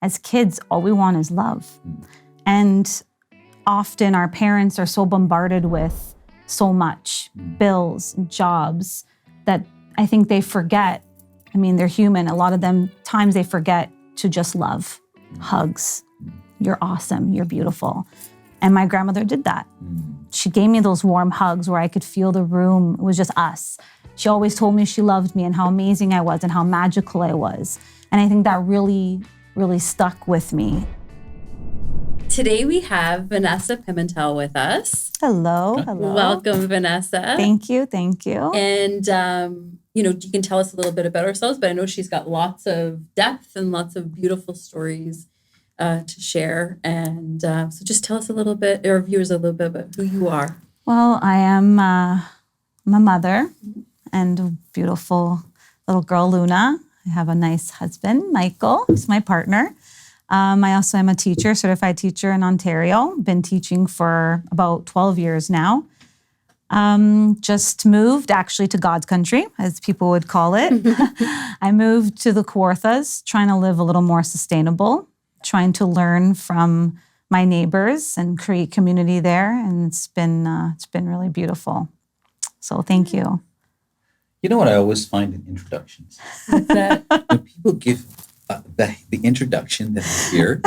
as kids, all we want is love. And often our parents are so bombarded with so much, bills and jobs, that I think they forget. I mean, they're human. A lot of them times they forget to just love. Hugs. You're awesome. You're beautiful. And my grandmother did that. She gave me those warm hugs where I could feel the room. It was just us. She always told me she loved me and how amazing I was and how magical I was. And I think that really, really stuck with me. Today we have Vanessa Pimentel with us. Hello. Welcome, Vanessa. Thank you. And, you can tell us a little bit about ourselves, but I know she's got lots of depth and lots of beautiful stories to share. And so just tell us a little bit, our viewers a little bit about who you are. Well, I am I'm a mother and a beautiful little girl, Luna. I have a nice husband, Michael, who's my partner. I also am a teacher, certified teacher in Ontario. Been teaching for about 12 years now. Just moved actually to God's country, as people would call it. I moved to the Kawarthas, trying to live a little more sustainable, trying to learn from my neighbors and create community there. And it's been really beautiful. So thank you. You know what I always find in introductions? That When people give the introduction that I hear,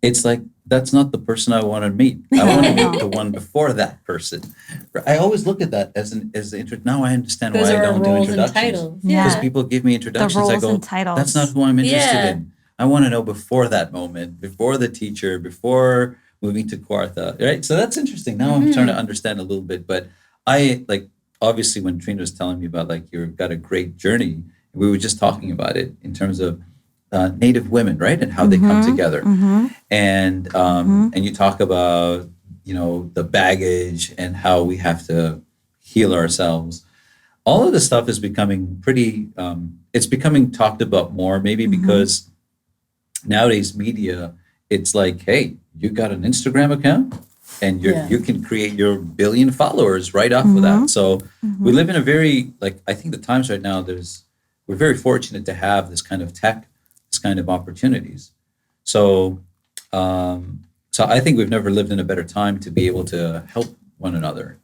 it's like, that's not the person I want to meet. I want to meet the one before that person. I always look at that as the intro. Now I understand those why are I don't do roles and introductions. titles. Because Yeah. people give me introductions, I roles go, and titles. that's not who I'm interested Yeah. in. I want to know before that moment, before the teacher, before moving to Kawartha, right? So that's interesting. Now I'm trying to understand a little bit. But obviously when Trina was telling me about you've got a great journey, we were just talking about it in terms of Native women, right? And how they come together. And you talk about, the baggage and how we have to heal ourselves. All of this stuff is becoming pretty, it's becoming talked about more, maybe because nowadays media, it's like, hey, you got an Instagram account and you can create your 1 billion followers right off of that. So we live in a very, I think the times right now, we're very fortunate to have this kind of tech, this kind of opportunities. So I think we've never lived in a better time to be able to help one another.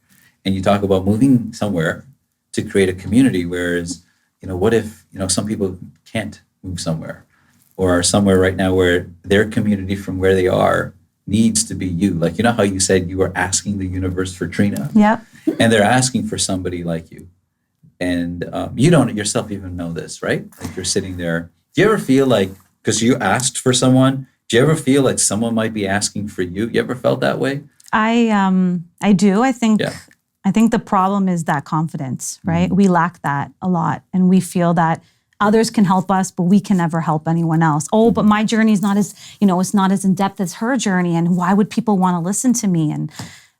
And you talk about moving somewhere to create a community, whereas, what if, some people can't move somewhere or are somewhere right now where their community from where they are needs to be you. How you said you were asking the universe for Trina? Yep. And they're asking for somebody like you. And you don't yourself even know this, right? You're sitting there. Do you ever feel because you asked for someone, do you ever feel like someone might be asking for you? You ever felt that way? I do. I think the problem is that confidence, right? We lack that a lot. And we feel that others can help us, but we can never help anyone else. Oh, but my journey is not as, it's not as in-depth as her journey. And why would people want to listen to me?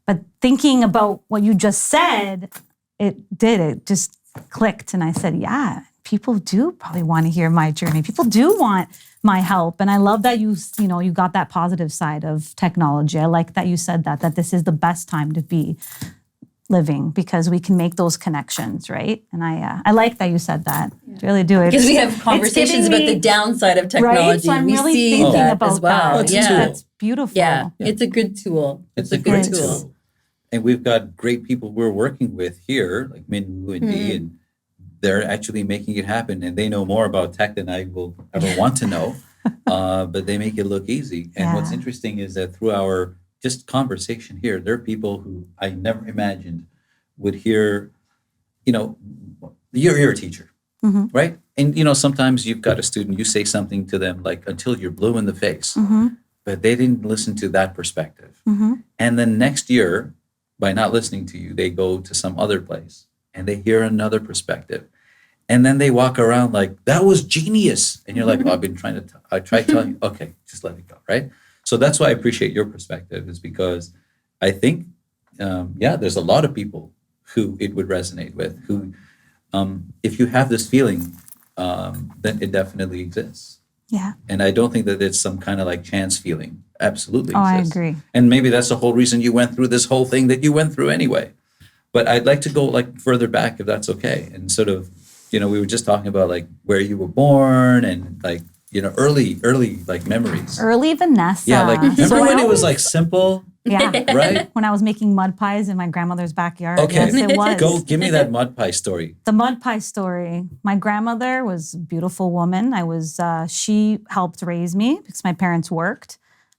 But thinking about what you just said, it just clicked. And I said, yeah, people do probably want to hear my journey. People do want my help. And I love that you got that positive side of technology. I like that you said that this is the best time to be living because we can make those connections, right? And I like that you said that. I really do. Because we have conversations about the downside of technology. Right? So I'm really see thinking that about as well. That. Yeah, that's beautiful. Yeah, it's a good tool. It's a great tool. And we've got great people we're working with here, like Minwoo and Dee, and they're actually making it happen. And they know more about tech than I will ever want to know, but they make it look easy. And what's interesting is that through our just conversation here, there are people who I never imagined would hear, you're a teacher, right? And, sometimes you've got a student, you say something to them until you're blue in the face, but they didn't listen to that perspective. And then next year, by not listening to you, they go to some other place and they hear another perspective. And then they walk around that was genius. And you're like, well, I tried telling you, okay, just let it go, right? So that's why I appreciate your perspective, is because I think, there's a lot of people who it would resonate with, who, if you have this feeling, then it definitely exists. Yeah. And I don't think that it's some kind of chance feeling. Absolutely I exists. agree. And maybe that's the whole reason you went through this whole thing that you went through anyway. But I'd like to go further back, if that's okay. And sort of, we were just talking about where you were born and early like memories? Early Vanessa. Yeah, like remember So when I it was always- like simple, Yeah. right? When I was making mud pies in my grandmother's backyard. Okay, Yes, it was. go give me that mud pie story. The mud pie story. My grandmother was a beautiful woman. She helped raise me because my parents worked.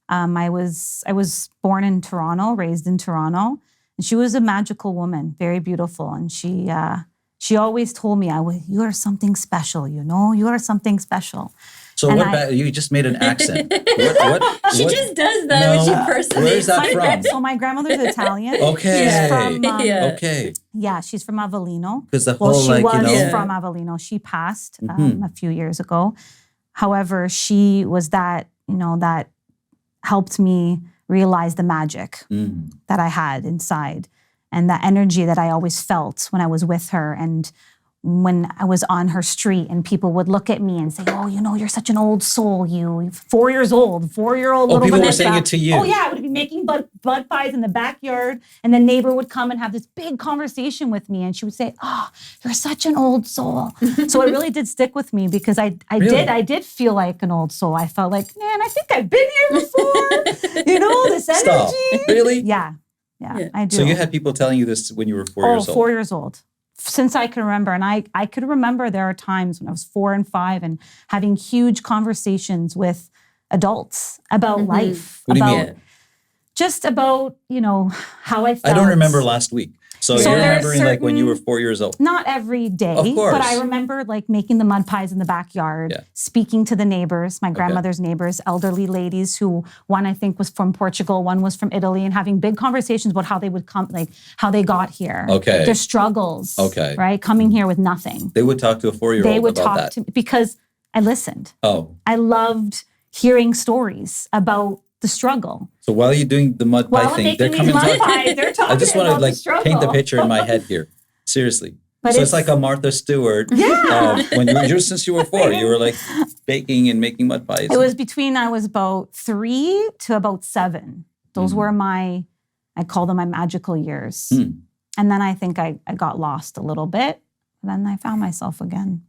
I was born in Toronto, raised in Toronto, and she was a magical woman, very beautiful. And she always told me, "You are something special. You are something special." So And you just made an accent. What, She just does that when she personates. Where's that from? So my grandmother's Italian. Okay. She's from, Yeah. Okay. yeah, she's from Avellino. Because the Well, whole she like, was you know, from Avellino. She passed a few years ago. However, she was that helped me realize the magic that I had inside and the energy that I always felt when I was with her. And when I was on her street and people would look at me and say, "Oh, you're such an old soul, you 4 years old, 4-year-old little people were Vanessa." saying it to you. Oh yeah, I would be making bud pies in the backyard, and the neighbor would come and have this big conversation with me, and she would say, "Oh, you're such an old soul." So it really did stick with me because Really? I did feel like an old soul. I felt like, man, I think I've been here before. This energy. Stop. Really? Yeah, Yeah. I do. So you had people telling you this when you were 4 years old? 4 years old. Since I can remember. And I could remember there are times when I was 4 and 5 and having huge conversations with adults about life. What do you about mean? just about, how I felt. I don't remember last week. So So you're there's remembering like when you were certain- 4 years old. Not every day, Of course. but I remember like making the mud pies in the backyard, Yeah. speaking to the neighbors, my grandmother's neighbors, elderly ladies who one I think was from Portugal, one was from Italy, and having big conversations about how they would come, like how they got here, Okay. their struggles, Okay. right, coming here with nothing. They would talk to a 4-year-old They would about talk that. to me because I listened. Oh. I loved hearing stories about the struggle. So while you're doing the mud pie While I'm thing, making they're these coming mud to pies, they're talking I just want to about the like struggle. paint the picture in my head here. Seriously. But So it's it's- like a Martha Stewart. Yeah. When since you were 4, you were like baking and making mud pies. It was between I was about 3 to about 7. Those were I call them my magical years. And then I think I got lost a little bit. And then I found myself again.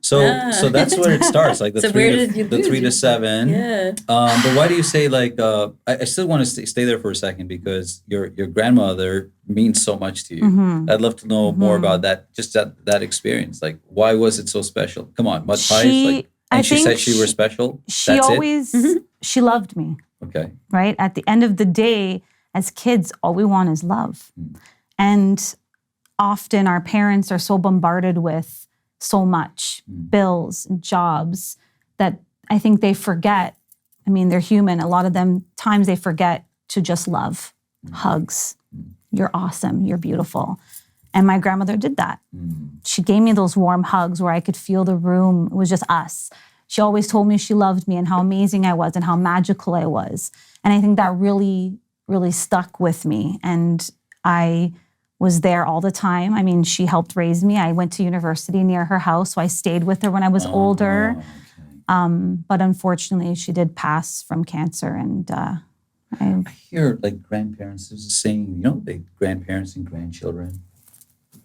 So that's where it starts, like the So where did you 3 to lose 7. Yeah. But why do you say like I still want to stay there for a second because your grandmother means so much to you. I'd love to know more about that, just that experience. Like why was it so special? Come on, mud pies. She said she was special. She That's always she loved me. it. Okay. Right? At the end of the day, as kids, all we want is love. And often our parents are so bombarded with so much bills and jobs that I think they forget. I mean, they're human. A lot of them times they forget to just love, hugs. You're awesome. You're beautiful. And my grandmother did that. She gave me those warm hugs where I could feel the room. It was just us. She always told me she loved me and how amazing I was and how magical I was. And I think that really, really stuck with me. And I was there all the time. I mean, she helped raise me. I went to university near her house, so I stayed with her when I was older. But unfortunately, she did pass from cancer. And I hear like grandparents, there's a saying, the grandparents and grandchildren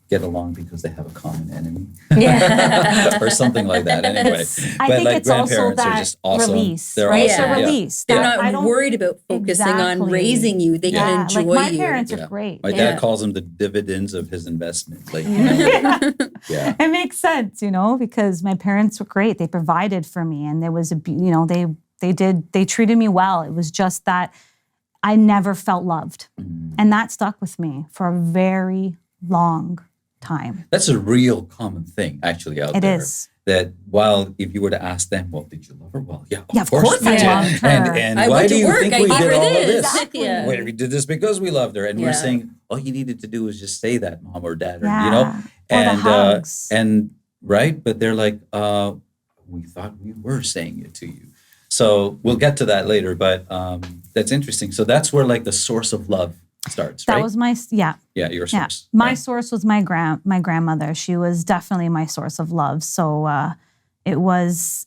get along because they have a common enemy. Yeah. Or something like that anyway. I think it's also that are just awesome. release, They're right? awesome. It's a Yeah. release. They're that I not don't- worried about focusing on Exactly. raising you. They can enjoy like my you. parents are great. My They- dad calls them the dividends of his investment. Like, yeah. It makes sense, because my parents were great. They provided for me, and there was they treated me well. It was just that I never felt loved, and that stuck with me for a very long time. That's a real common thing actually out It there. is. That if you were to ask them, well, did you love her? Well, yeah, Yeah, of course we I did. loved her. And I why went do to you work, think I we gave did her all of this. this? Exactly. Yeah. Well, we did this because we loved her. And we're Yeah. saying, all you needed to do was just say that, mom or dad, or, Yeah. Or the and, hugs. and right. But they're like, we thought we were saying it to you. So we'll get to that later, but that's interesting. So that's where like the source of love starts, That right? was my your Yeah, source. my right? source was my grandmother. She was definitely my source of love. So it was,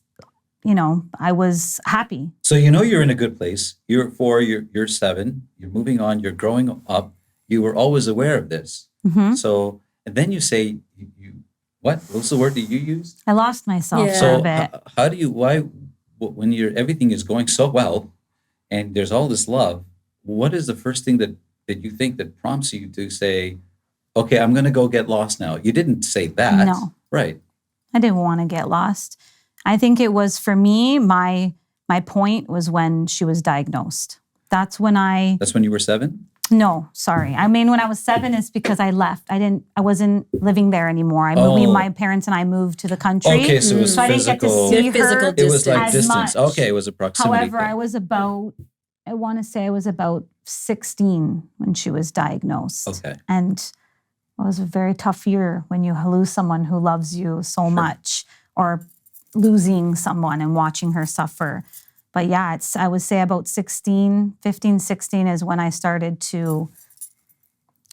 I was happy. So you're in a good place. You're 4, you're 7, you're moving on, you're growing up. You were always aware of this. Mm-hmm. So, and then you say, what was the word that you used? I lost myself Yeah. for So a bit. how do you, when everything is going so well and there's all this love, what is the first thing that you think that prompts you to say, okay, I'm going to go get lost now? You didn't say that. No. Right. I didn't want to get lost. I think it was, for me, my point was when she was diagnosed. That's when you were 7? No, sorry. I mean, when I was 7 is because I left. I wasn't living there anymore. My parents and I moved to the country. Okay, so it was I didn't get to see her. It was like as distance. much. Okay, it was a proximity However, thing. I want to say I was about 16 when she was diagnosed. Okay. And it was a very tough year when you lose someone who loves you so much, or losing someone and watching her suffer. But yeah, I would say about 15, 16 is when I started to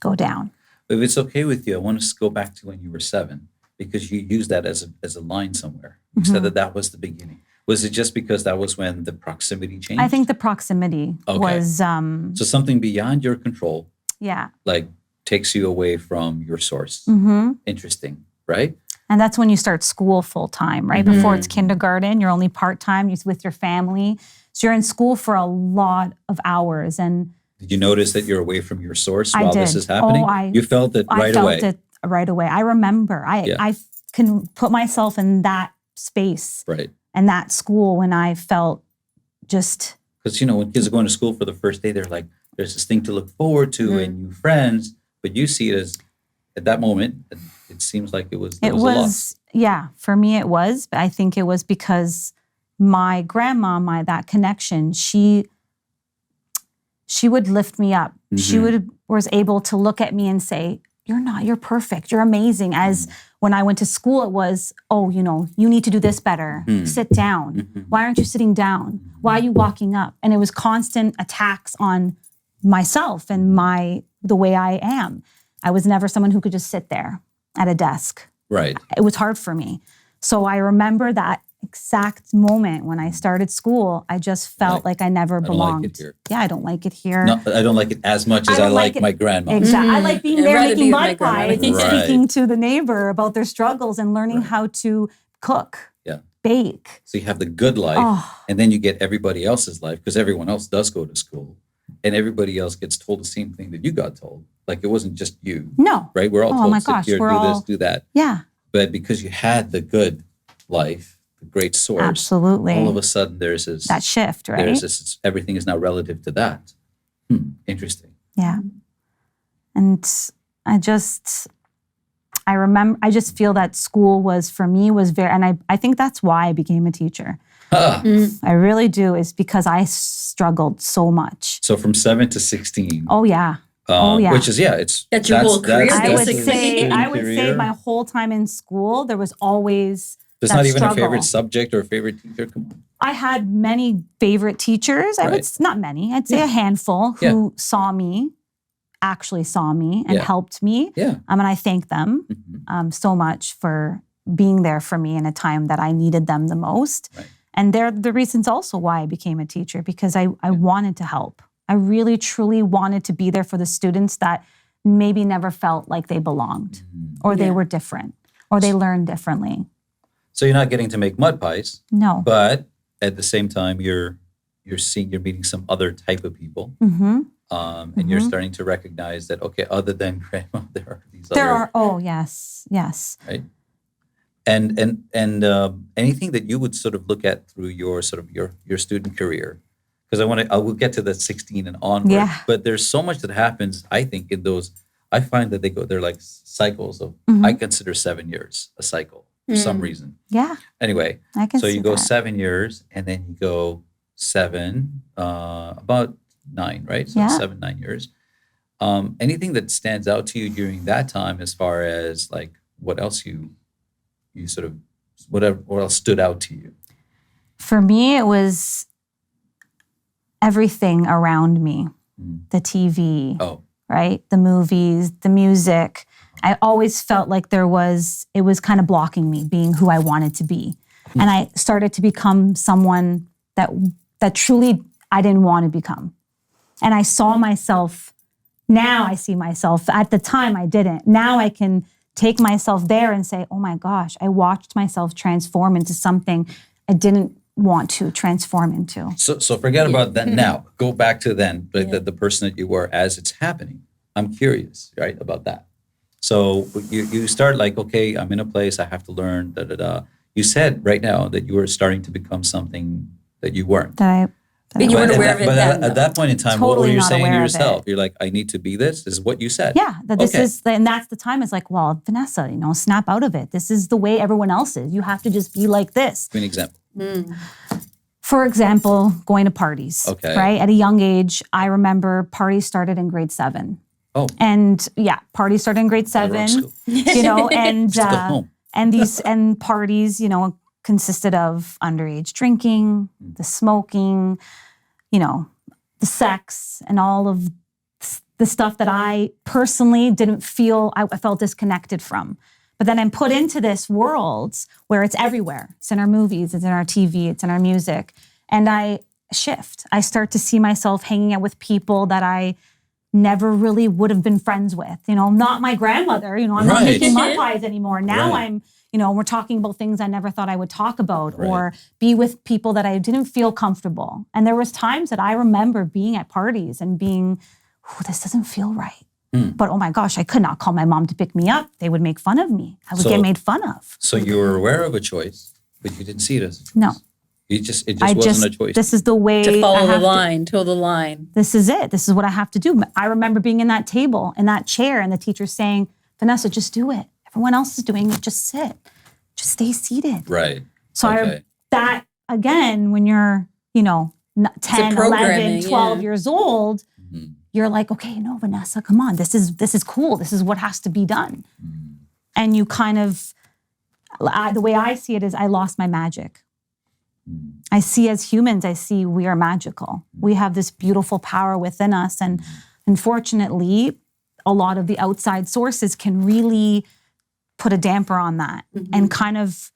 go down. If it's okay with you, I want us to go back to when you were 7, because you used that as a line somewhere. You said that was the beginning. Was it just because that was when the proximity changed? I think the proximity was... so something beyond your control, yeah, like takes you away from your source. Interesting, right? And that's when you start school full time, right? Before it's kindergarten, you're only part-time, you're with your family. So you're in school for a lot of hours. And did you notice that you're away from your source while did. this is happening? You felt it right away. I felt it right away. I remember. I can put myself in that space, right, and that school when I felt just... Because, when kids are going to school for the first day, they're like, there's this thing to look forward to and new friends. But you see it as, at that moment, it seems like it was a loss. Yeah, for me it was. But I think it was because my grandma, that connection, she would lift me up. She was able to look at me and say, you're perfect, you're amazing. As when I went to school, it was, you need to do this better. Sit down. Why aren't you sitting down? Why are you walking up? And it was constant attacks on myself and the way I am. I was never someone who could just sit there at a desk. Right. It was hard for me. So I remember that exact moment when I started school. I just felt like I never belonged. I don't like it here. Yeah, I don't like it here. No, I don't like it as much as I like my grandma. Exactly. I like being there making mud pies and Right. speaking to the neighbor about their struggles and learning how to cook, bake. So you have the good life, and then you get everybody else's life, because everyone else does go to school, and everybody else gets told the same thing that you got told. Like, it wasn't just you. No. Right? We're all told, sit here, do this, do that. Yeah. But because you had the good life, the great source. Absolutely. All of a sudden there's this... that shift, right? There's this, everything is now relative to that. Interesting. Yeah. And I just feel that school was, for me, was very, and I think that's why I became a teacher. I really do, is because I struggled so much. So from 7 to 16. Oh, yeah. Which is, that's your whole career. I would say my whole time in school, there was always there's that not even struggle. a favorite subject or a favorite teacher. Come on. I had many favorite teachers. Not many. I'd say a handful who actually saw me and helped me. Yeah. And I thank them so much for being there for me in a time that I needed them the most. Right. And they're the reasons also why I became a teacher, because I wanted to help. I really, truly wanted to be there for the students that maybe never felt like they belonged, or they were different, or they learned differently. So you're not getting to make mud pies. No. But at the same time, you're meeting some other type of people. And you're starting to recognize that, okay, other than grandma, there are oh, yes. Right. And anything that you would sort of look at through your sort of your student career, because I will get to the 16 and onward. Yeah. But there's so much that happens, I think, in those. I find that they're like cycles of. I consider 7 years a cycle for some reason. Yeah. Anyway, I can so see you go that. 7 years, and then you go 7, about 9, right? So Yeah. 7, 9 years. Anything that stands out to you during that time, as far as like what else you sort of, what else stood out to you? For me, it was everything around me, the TV, right? The movies, the music. I always felt like it was kind of blocking me being who I wanted to be. And I started to become someone that truly I didn't want to become. And I saw myself, now I see myself. At the time I didn't. Now I can take myself there and say, oh my gosh, I watched myself transform into something I didn't want to transform into. So forget about that now. Go back to then, the person that you were as it's happening. I'm curious, right, about that. So you start like, okay, I'm in a place, I have to learn, You said right now that you were starting to become something that you weren't. That But you weren't aware of it then. At that point in time, Totally what were you not saying to aware of yourself? it. You're like, I need to be this? This is what you said. Yeah, that this is, and that's the time. It's like, well, Vanessa, snap out of it. This is the way everyone else is. You have to just be like this. Give me an example. For example, going to parties. Okay. Right? At a young age, I remember parties started in grade 7. Oh. And parties started in grade 7. And parties, consisted of underage drinking, the smoking, the sex, and all of the stuff that I personally didn't feel, I felt disconnected from. But then I'm put into this world where it's everywhere. It's in our movies, it's in our TV, it's in our music. And I shift. I start to see myself hanging out with people that I never really would have been friends with. Not my grandmother, I'm not making mud pies anymore. Now I'm, we're talking about things I never thought I would talk about or be with people that I didn't feel comfortable. And there was times that I remember being at parties and being, this doesn't feel right. But oh my gosh, I could not call my mom to pick me up. They would make fun of me. I would get made fun of. So you were aware of a choice, but you didn't see it as a choice. No. It just wasn't a choice. This is the way to follow the line, toe the line. This is it. This is what I have to do. I remember being in that table, in that chair, and the teacher saying, Vanessa, just do it. Everyone else is doing it. Just sit. Just stay seated. Right. So that, again, when you're, 10, 11, 12 years old, you're like, okay, no, Vanessa, come on. This is cool. This is what has to be done. And you kind of, the way I see it is I lost my magic. I see as humans, we are magical. We have this beautiful power within us. And unfortunately, a lot of the outside sources can really put a damper on that and kind of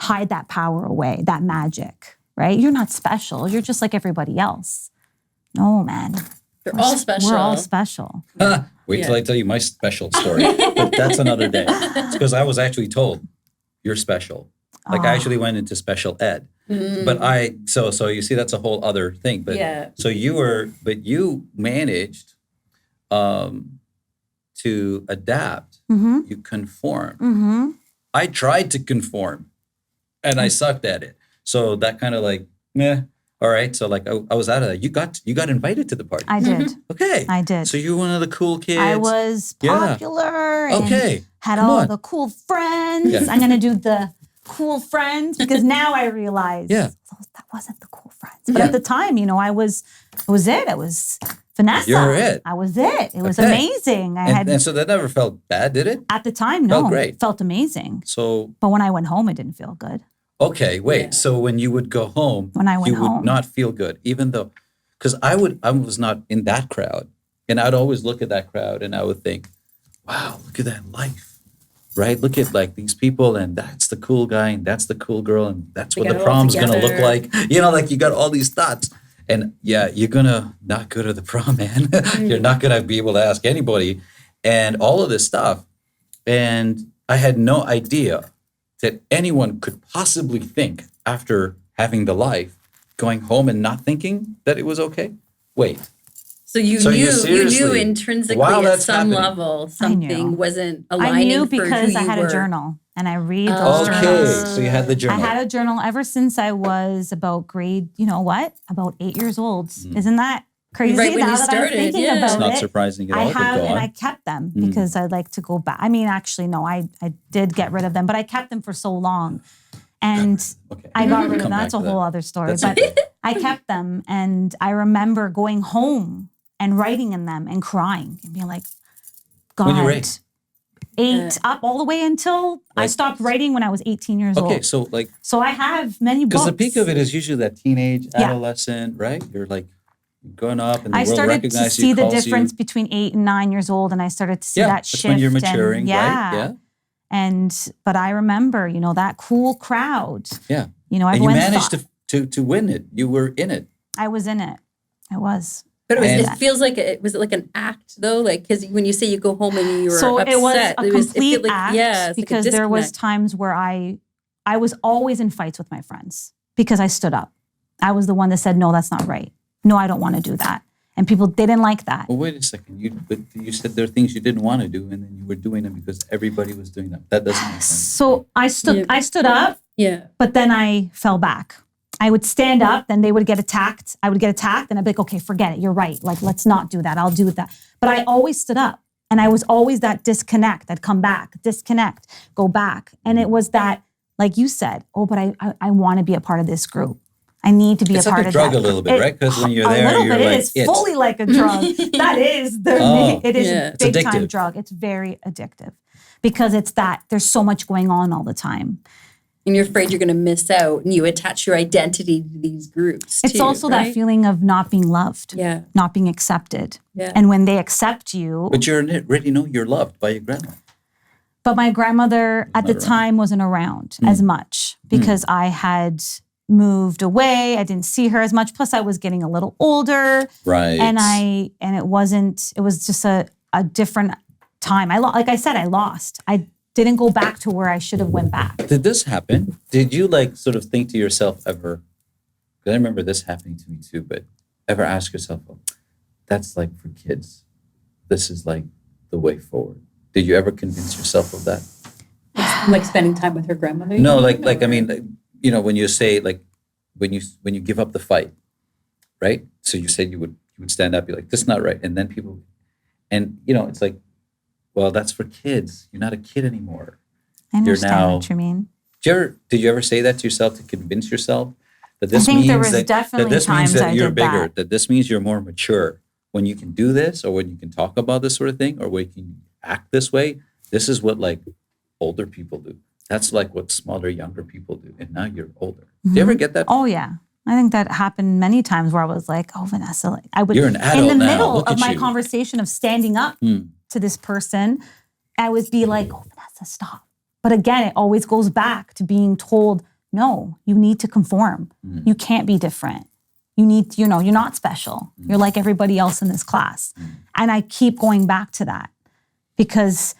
hide that power away, that magic, right? You're not special. You're just like everybody else. No, man. We're all special. We're all special. Wait till I tell you my special story. But that's another day. It's because I was actually told, you're special. Like I actually went into special ed. But so you see, that's a whole other thing. But so you managed to adapt. You conform. I tried to conform and I sucked at it. So that kind of like, all right. So like I was out of that. You got invited to the party. I did. Okay. I did. So you were one of the cool kids. I was popular. And had all the cool friends. Yeah. I'm going to do the cool friends because now I realize that wasn't the cool friends. But at the time, I was it. It was Vanessa. You're it. I was it. It was amazing. And so that never felt bad, did it? At the time, no. Felt great. It felt amazing. So, but when I went home, it didn't feel good. Okay, wait. Yeah. So when you would go home, you would not feel good, even though, because I was not in that crowd, and I'd always look at that crowd and I would think, wow, look at that life, right? Look at like these people, and that's the cool guy, and that's the cool girl, and that's what the prom's gonna look like. Like you got all these thoughts, and you're gonna not go to the prom, man. You're not gonna be able to ask anybody, and all of this stuff, and I had no idea that anyone could possibly think after having the life, going home and not thinking that it was okay. Wait. So you knew intrinsically at some level something wasn't aligning. I knew because I had a journal and I read those journals. Okay, so you had the journal. I had a journal ever since I was about grade, about 8 years old. Isn't that crazy? Right when now you that started, I'm thinking about it's not surprising at all. And I kept them because I like to go back. I mean, actually, no, I did get rid of them, but I kept them for so long. And I got rid of them. That's a whole other story. But I kept them. And I remember going home and writing in them and crying and being like, God, when you were 8 up all the way until I stopped writing when I was 18 years old. Okay, so I have many books. Because the peak of it is usually that teenage, adolescent, right? You're like growing up and the world recognizes you, I started to see the difference between 8 and 9 years old, and I started to see that shift. That's when you're maturing, right? Yeah. But I remember, that cool crowd. Yeah. And you managed to win it. You were in it. I was in it. I was. But it feels like was it like an act though? Like, because when you say you go home and you were upset, it was a complete act. Yeah, because there was times where I was always in fights with my friends because I stood up. I was the one that said, no, that's not right. No, I don't want to do that. And people didn't like that. Well, wait a second. You said there are things you didn't want to do, and then you were doing them because everybody was doing them. That doesn't make sense. So I stood up, but then I fell back. I would stand up, then they would get attacked. I would get attacked, and I'd be like, okay, forget it. You're right. Like, let's not do that. I'll do that. But I always stood up, and I was always that disconnect. I'd come back, disconnect, go back. And it was that, like you said, but I want to be a part of this group. I need to be a part of that. It's like a drug a little bit, right? Because when you're there, you're like, it is fully like a drug. That is it is a big time drug. It's very addictive because it's that there's so much going on all the time. And you're afraid you're going to miss out, and you attach your identity to these groups. It's also that feeling of not being loved, not being accepted. Yeah. And when they accept you. But you already know you're loved by your grandma. But my grandmother at the time wasn't around as much because I had moved away. I didn't see her as much. Plus I was getting a little older. Right. And it was just a different time. Like I said, I lost. I didn't go back to where I should have went back. Did this happen? Did you like sort of think to yourself ever, because I remember this happening to me too, but ever ask yourself, that's like for kids. This is like the way forward. Did you ever convince yourself of that? Like spending time with her grandmother? No, I mean, you know, when you say like, when you give up the fight, right? So you said you would stand up, you're like, this is not right. And then people, and you know, it's like, well, that's for kids. You're not a kid anymore. I understand what you mean. Did you ever say that to yourself to convince yourself that this means that you're bigger, that this means you're more mature when you can do this, or when you can talk about this sort of thing, or when you can act this way? This is what like older people do. That's like what smaller, younger people do. And now you're older. Do you ever get that? Oh, yeah. I think that happened many times where I was like, oh, Vanessa, like I would, you're an adult in the now. middle Look of my you. conversation of standing up to this person, I would be like, oh, Vanessa, stop. But again, it always goes back to being told, no, you need to conform. You can't be different. You need, you're not special. You're like everybody else in this class. And I keep going back to that because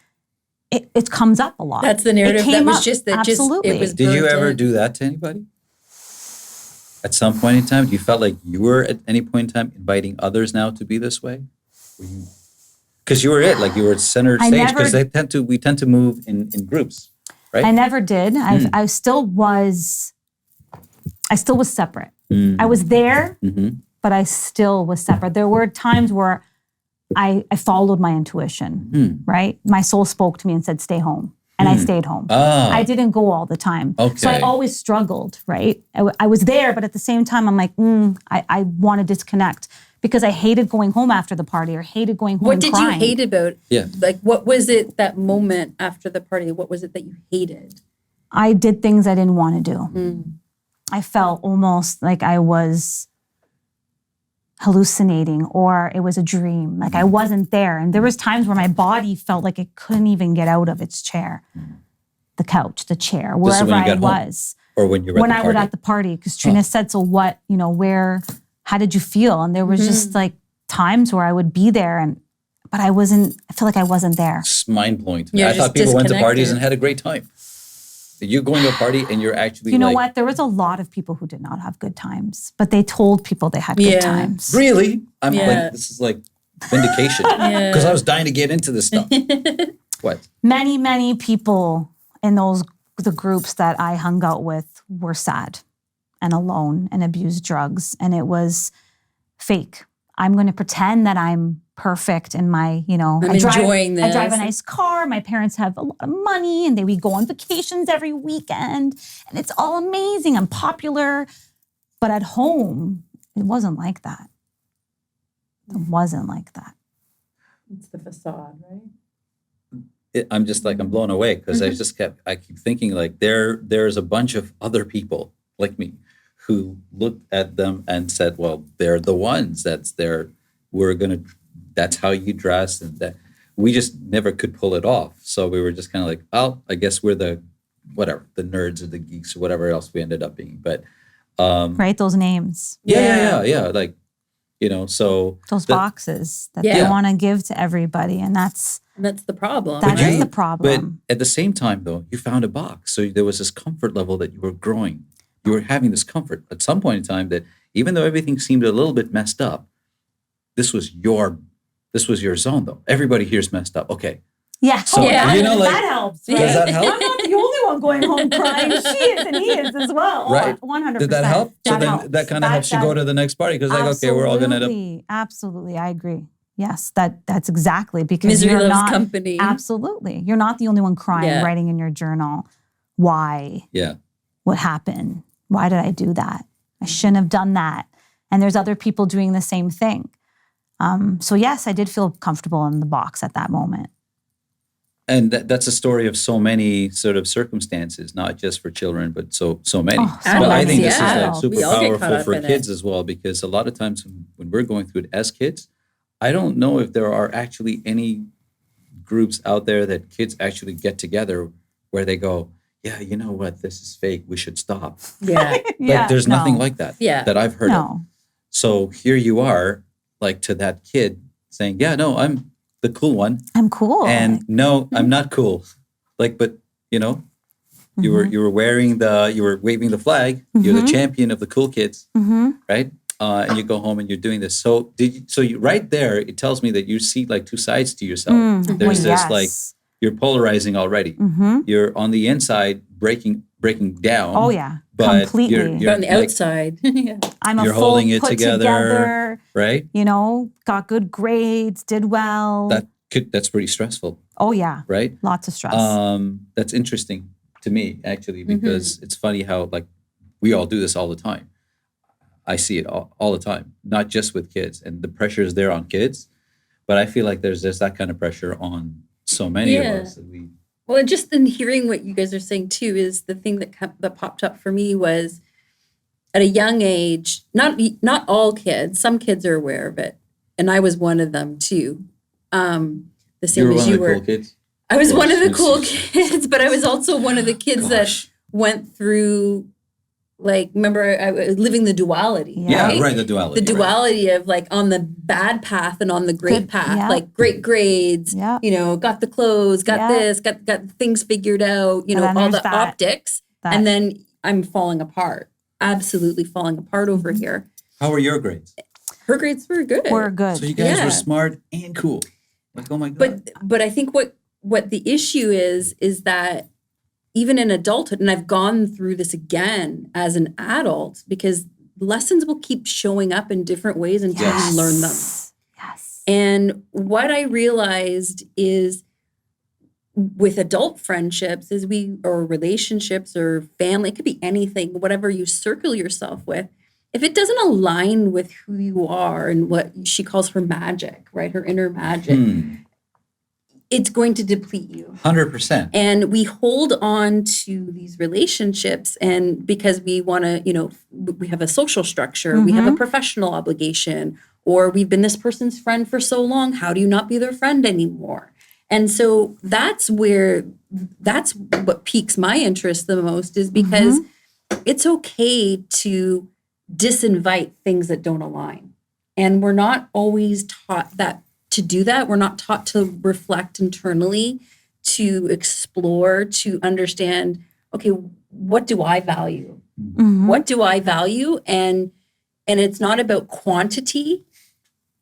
it comes up a lot. That's the narrative that was absolutely. It was Did you ever do that to anybody? At some point in time, do you felt like you were at any point in time inviting others now to be this way? Because you were you were center stage, because we tend to move in groups, right? I never did. I still was separate. I was there, but I still was separate. There were times where I followed my intuition, right? My soul spoke to me and said, stay home. And I stayed home. Oh. I didn't go all the time. Okay. So I always struggled, right? I was there, but at the same time, I'm like, I want to disconnect because I hated going home after the party or hated going home What did crying. you hate about? Yeah. Like, what was it that moment after the party? What was it that you hated? I did things I didn't want to do. I felt almost like I was hallucinating or it was a dream. Like I wasn't there. And there was times where my body felt like it couldn't even get out of its chair, the couch, the chair, wherever I was. Or when you were when I was at the party. Because Trina said, so what, how did you feel? And there was just like times where I would be there but I feel like I wasn't there. It's mind-blowing to me. I thought people went to parties and had a great time. You're going to a party and you're actually You know what? There was a lot of people who did not have good times, but they told people they had good times. Really? I'm like, this is like vindication. Because I was dying to get into this stuff. What? Many, many people in the groups that I hung out with were sad and alone and abused drugs. And it was fake. I'm going to pretend that I'm perfect in my, I'm enjoying this. I drive a nice car. My parents have a lot of money and we go on vacations every weekend and it's all amazing. I'm popular. But at home, it wasn't like that. It wasn't like that. It's the facade, right? I'm just like, I'm blown away because I keep thinking like there's a bunch of other people like me who looked at them and said, well, they're the ones that's how you dress. And that we just never could pull it off. So we were just kind of like, oh, I guess we're the nerds or the geeks or whatever else we ended up being. But right, those names. Yeah. Like, so those boxes that they want to give to everybody. And that's the problem. That is the problem. But at the same time, though, you found a box. So there was this comfort level that you were growing. you were having this comfort at some point in time that even though everything seemed a little bit messed up, this was your zone though. Everybody here's messed up. Okay. Yeah. So, you know, like, that helps. Right? does that help? I'm not the only one going home crying. She is and he is as well. Right. 100%. Did that help? So That then helps. that kind of helps you go to the next party because like, okay, we're all going to end up. Absolutely. I agree. Yes, that's exactly because Misery you're loves not company. Absolutely. You're not the only one crying, writing in your journal. Why? Yeah. What happened? Why did I do that? I shouldn't have done that. And there's other people doing the same thing. So yes, I did feel comfortable in the box at that moment. And that's a story of so many sort of circumstances, not just for children, but so many. Oh, so But I many. think this is Yeah. like We super all get caught powerful up for in kids it. as well, because a lot of times when we're going through it as kids, I don't know if there are actually any groups out there that kids actually get together where they go, yeah, you know what, this is fake. We should stop. Yeah. Yeah, Like there's nothing like that that I've heard of. No. So here you are, like to that kid saying, yeah, no, I'm the cool one. I'm cool. And no, I'm not cool. Like, but you know, you were waving the flag. You're the champion of the cool kids, right? And you go home and you're doing this. So you right there, it tells me that you see like two sides to yourself. There's this like you're polarizing already. You're on the inside breaking down. Oh yeah, but completely. You're on the like, outside. I'm a you're full holding it put together, right? You know, got good grades, did well. That's pretty stressful. Oh yeah, right? Lots of stress. That's interesting to me actually because it's funny how like we all do this all the time. I see it all the time, not just with kids, and the pressure is there on kids, but I feel like there's that kind of pressure on so many of us. Well, and just in hearing what you guys are saying too is the thing that popped up for me was at a young age. Not all kids. Some kids are aware of it, and I was one of them too. The same as you were. Cool kids? I was one of the cool kids, but I was also one of the kids that went through. Like, remember, I was living the duality. Yeah, right, the duality. The duality of like on the bad path and on the great path, like great grades, you know, got the clothes, got this, got things figured out, you know, all the optics. And then I'm falling apart, absolutely falling apart over here. How were your grades? Her grades were good. So you guys were smart and cool. Like, oh my God. But I think what the issue is that even in adulthood, and I've gone through this again as an adult, because lessons will keep showing up in different ways until you learn them. Yes. And what I realized is with adult friendships or relationships or family, it could be anything, whatever you circle yourself with, if it doesn't align with who you are and what she calls her magic, right? Her inner magic. It's going to deplete you. 100%. And we hold on to these relationships, and because we want to, you know, we have a social structure, we have a professional obligation, or we've been this person's friend for so long, how do you not be their friend anymore? And so that's what piques my interest the most, is because it's okay to disinvite things that don't align. And we're not always taught that. To do that, we're not taught to reflect internally, to explore, to understand, okay, what do I value? What do I value? And it's not about quantity,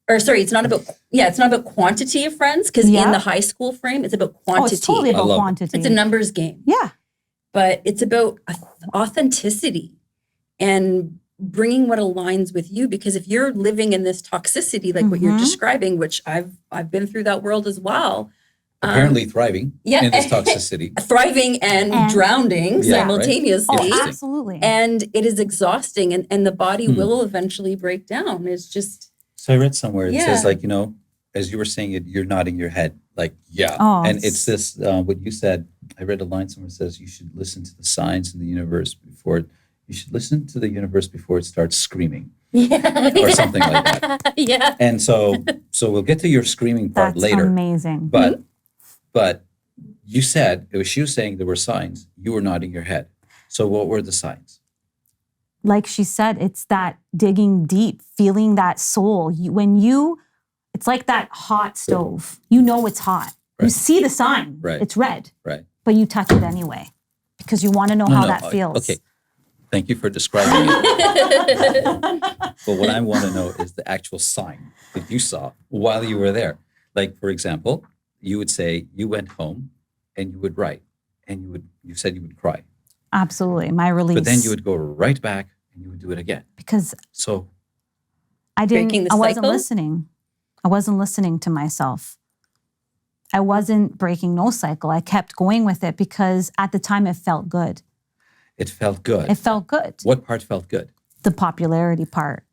it's not about quantity of friends, because in the high school frame, it's about quantity. It's totally about quantity. It's a numbers game. Yeah. But it's about authenticity and bringing what aligns with you, because if you're living in this toxicity, like what you're describing, which I've been through that world as well. Apparently thriving in this toxicity. Thriving and drowning simultaneously. Right? Oh, absolutely. And it is exhausting, and the body will eventually break down. It's just... So I read somewhere, it says like, you know, as you were saying it, you're nodding your head like, and it's this, what you said, I read a line somewhere that says you should listen to the signs in the universe before you should listen to the universe before it starts screaming. Or something like that. And so we'll get to your screaming part later. Amazing. But you said, she was saying there were signs. You were nodding your head. So what were the signs? Like she said, it's that digging deep, feeling that soul. It's like that hot stove. You know it's hot. You see the sign. It's red. But you touch it anyway because you want to know how that feels. Okay. Thank you for describing it. But what I want to know is the actual sign that you saw while you were there. Like, for example, you would say you went home and you would write and you said you would cry. Absolutely. My release. But then you would go right back and you would do it again. Because so I wasn't cycle? listening. I wasn't listening to myself. I wasn't breaking no cycle. I kept going with it because at the time it felt good. it felt good. It felt good. What part felt good? The popularity part.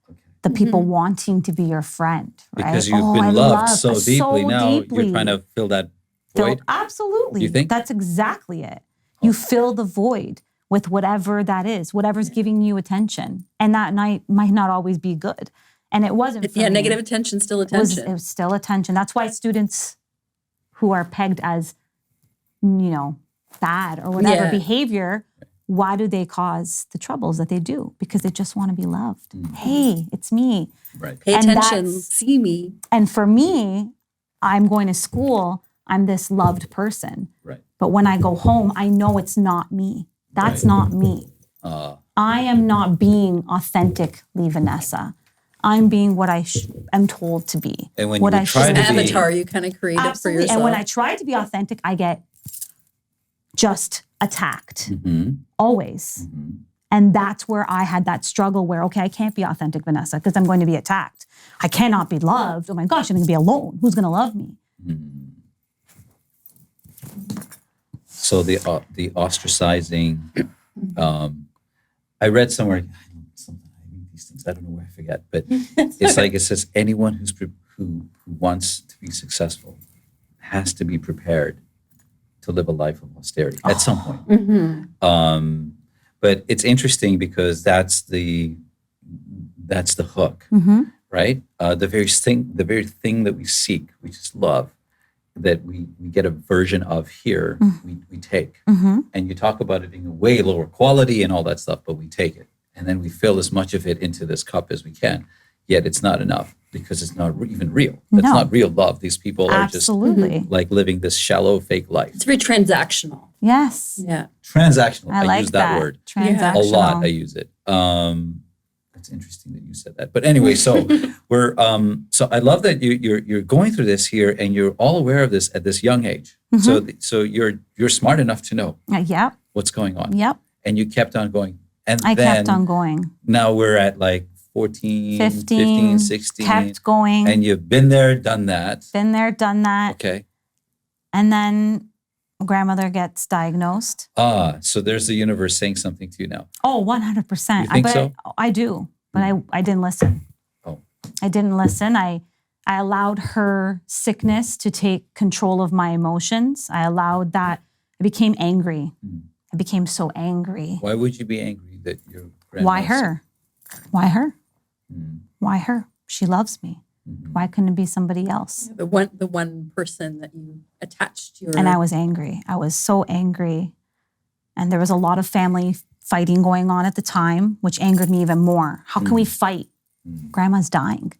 The people wanting to be your friend, right? Because you've been loved so deeply. Now you're trying to fill that void. Absolutely. You think? That's exactly it. You fill the void with whatever that is, whatever's giving you attention. And that night might not always be good. And it wasn't for me. Negative attention, still attention. It was still attention. That's why students who are pegged as, bad or whatever behavior, why do they cause the troubles that they do? Because they just want to be loved. Hey, it's me. Right. Pay attention, see me. And for me, I'm going to school, I'm this loved person. Right. But when I go home, I know it's not me. That's not me. I am not being authentically Vanessa. I'm being what I am told to be. And when what you try to be, avatar you kind of create it for yourself. And when I try to be authentic, I get just attacked. Always. And that's where I had that struggle where, okay, I can't be authentic, Vanessa, because I'm going to be attacked. I cannot be loved. Oh my gosh, I'm going to be alone. Who's going to love me? So the ostracizing, I read somewhere, I read these things, I don't know where I forget, but it's like it says anyone who wants to be successful has to be prepared to live a life of austerity at some point. But it's interesting because that's the hook, right? The very thing that we seek, which is love, that we get a version of here, we take. And you talk about it being a way lower quality and all that stuff, but we take it. And then we fill as much of it into this cup as we can. Yet it's not enough because it's not even real. It's not real love. These people are just like living this shallow, fake life. It's very transactional. Yes. Yeah. Transactional. I like use that word. Transactional. A lot. I use it. It's interesting that you said that. But anyway, so we're so I love that you're going through this here and you're all aware of this at this young age. So you're smart enough to know what's going on. Yep. And you kept on going. And I then kept on going. Now we're at like 14, 15, 16. Kept going. And you've been there, done that. Been there, done that. Okay. And then grandmother gets diagnosed. So there's the universe saying something to you now. Oh, 100%. You think so? I do, but I didn't listen. Oh. I didn't listen. I allowed her sickness to take control of my emotions. I allowed that. I became angry. I became so angry. Why would you be angry that your grandma? Why her? Why her? Why her? She loves me. Why couldn't it be somebody else? The one person that you attached your... And I was angry. I was so angry. And there was a lot of family fighting going on at the time, which angered me even more. How can we fight? Grandma's dying.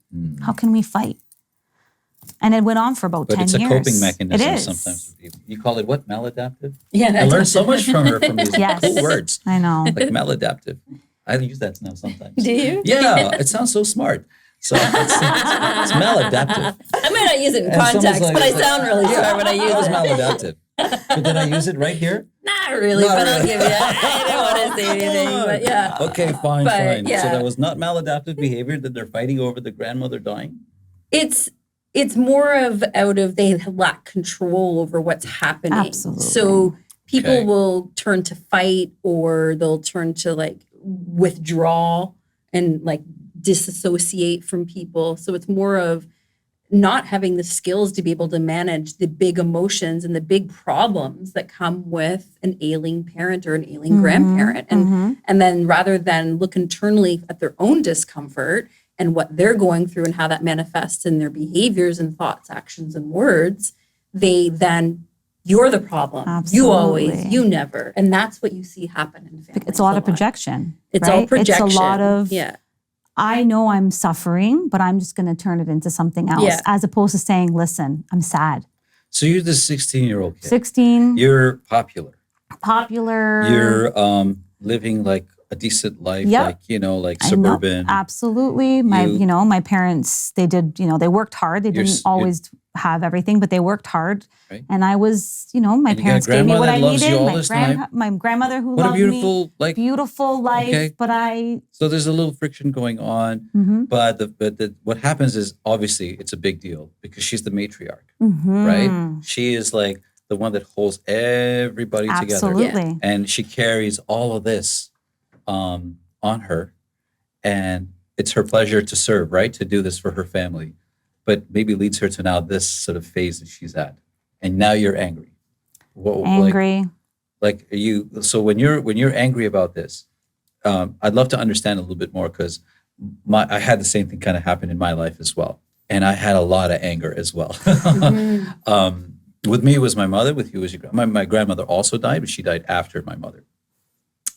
How can we fight? And it went on for about 10 years. But it's a coping mechanism it is. Sometimes with people. You call it what? Maladaptive? Yeah. I learned so much from her from these cool words. I know. Like maladaptive. I use that now sometimes. Do you? Yeah, it sounds so smart. So it's maladaptive. I might not use it in context, but I sound really smart when I use It's it. maladaptive. But did I use it right here? Not really, but I'll give you I don't want to say anything, but yeah. Okay, fine. Yeah. So that was not maladaptive behavior that they're fighting over the grandmother dying? It's more of they lack control over what's happening. Absolutely. So people will turn to fight or they'll turn to like withdraw and like disassociate from people. So it's more of not having the skills to be able to manage the big emotions and the big problems that come with an ailing parent or an ailing grandparent. And then rather than look internally at their own discomfort and what they're going through and how that manifests in their behaviors and thoughts, actions, and words, you're the problem. Absolutely. You always, you never. And that's what you see happen in families. It's a lot of projection. It's right? all projection. It's a lot of, yeah. I know I'm suffering, but I'm just going to turn it into something else, as opposed to saying, listen, I'm sad. So you're this 16-year-old kid. 16. You're popular. Popular. You're living like a decent life, Yep. like, you know, like I know, suburban. absolutely. My parents, they did, they worked hard. They didn't always have everything, but they worked hard. Right. And I was, my And you got a parents gave me what I grandma that loves needed. you all this time. My grandmother who What a loved me. beautiful, Beautiful life. Okay. But So there's a little friction going on, Mhm. but what happens is obviously it's a big deal because she's the matriarch, Mhm. right? She is like the one that holds everybody together, Absolutely. and she carries all of this on her, and it's her pleasure to serve, right? To do this for her family, but maybe leads her to now this sort of phase that she's at, and now you're angry. Angry. Like are you? So when you're angry about this, I'd love to understand a little bit more because I had the same thing kind of happen in my life as well, and I had a lot of anger as well. Mm-hmm. With me, it was my mother. With you, was my grandmother also died, but she died after my mother.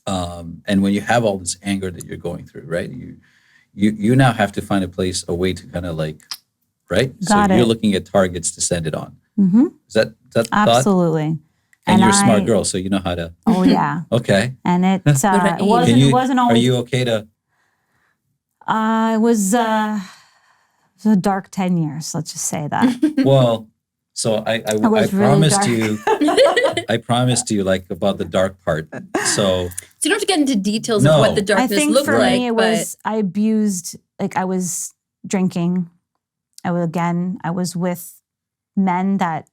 And when you have all this anger that you're going through, right? You now have to find a way to kind of like, right? Got so you're it. looking at targets to send it on. Mm-hmm. Is that the thought? Absolutely. And you're a smart girl, so you know how to. Oh yeah. Okay. And it I mean? it wasn't Are always. you okay to? It was a dark 10 years. Let's just say that. Well, so I was really promised dark. you. I promised you like about the dark part. So So you don't have to get into details No. of what the I darkness think looked for like. me, it but was I abused. Like I was drinking. I was with men that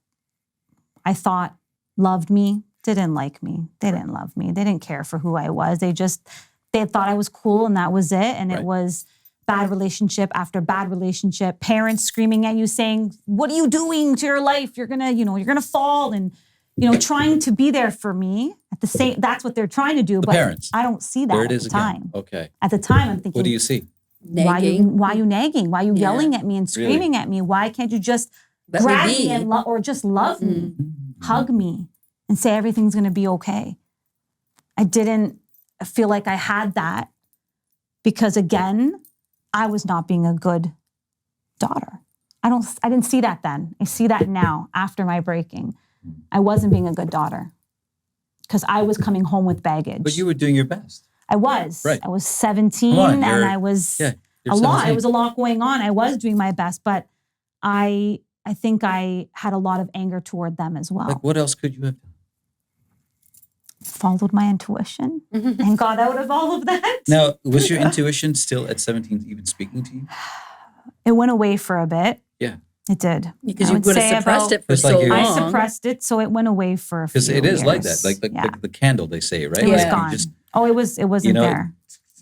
I thought loved me, didn't like me. They didn't love me. They didn't care for who I was. They thought I was cool and that was it. And Right. it was bad relationship after bad relationship. Parents screaming at you saying, "What are you doing to your life? You're gonna fall." And trying to be there for me at the same. That's what they're trying to do. the But parents. I don't see that There at it is the again. time. Okay. At the time, I'm thinking, What do you see? nagging. why you nagging? Why you Yeah. yelling at me and screaming at me? Why can't you just Let grab me me be. and or just love me, Mm-hmm. hug me, and say everything's going to be okay? I didn't feel like I had that because again, I was not being a good daughter. I didn't see that then. I see that now after my breaking. I wasn't being a good daughter because I was coming home with baggage. But you were doing your best. I was. Right. I was 17 Come on, and you're- I was Yeah. You're a lot. 17. It was a lot going on. I was doing my best, but I think I had a lot of anger toward them as well. Like what else could you have done? Followed my intuition and got out of all of that. Now, was your intuition still at 17 even speaking to you? It went away for a bit. Yeah. It did. Because I you would would say have suppressed about- it for It's so like you- long. I suppressed it, so it went away for a few Because it is like that, years. like Yeah. the candle they say, right? It was Like, you gone. just, It wasn't there.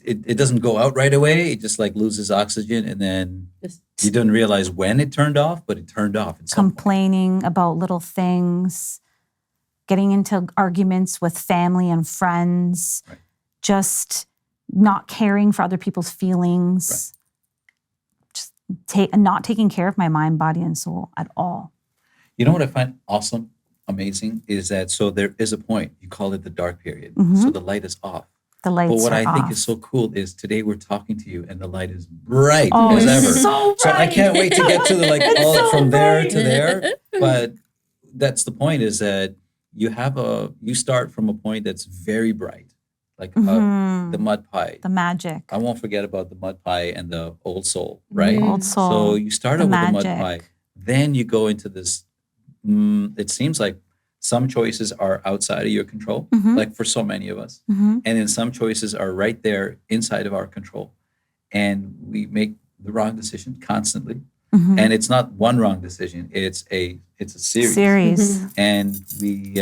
it doesn't go out right away. It just like loses oxygen, and then Just- you don't realize when it turned off, but it turned off. At some point. Complaining about little things, getting into arguments with family and friends, Right. just not caring for other people's feelings, just not taking care of my mind, body, and soul at all. You know what I find awesome, amazing, is that so there is a point, you call it the dark period. Mhm. So the light is off. The lights But what are I think off. is so cool is today we're talking to you and the light is bright Oh, as it's ever. so So I bright. can't wait to get to the It's all so from there bright. to there. But that's the point, is that you start from a point that's very bright, like Mhm. the mud pie. The magic. I won't forget about the mud pie and the old soul, right? Mm. Old soul. So you start the out with the mud magic. pie, then you go into this. It seems like some choices are outside of your control, Mhm. like for so many of us, Mhm. and then some choices are right there inside of our control, and we make the wrong decision constantly. Mhm. And it's not one wrong decision; it's a series. Series. And we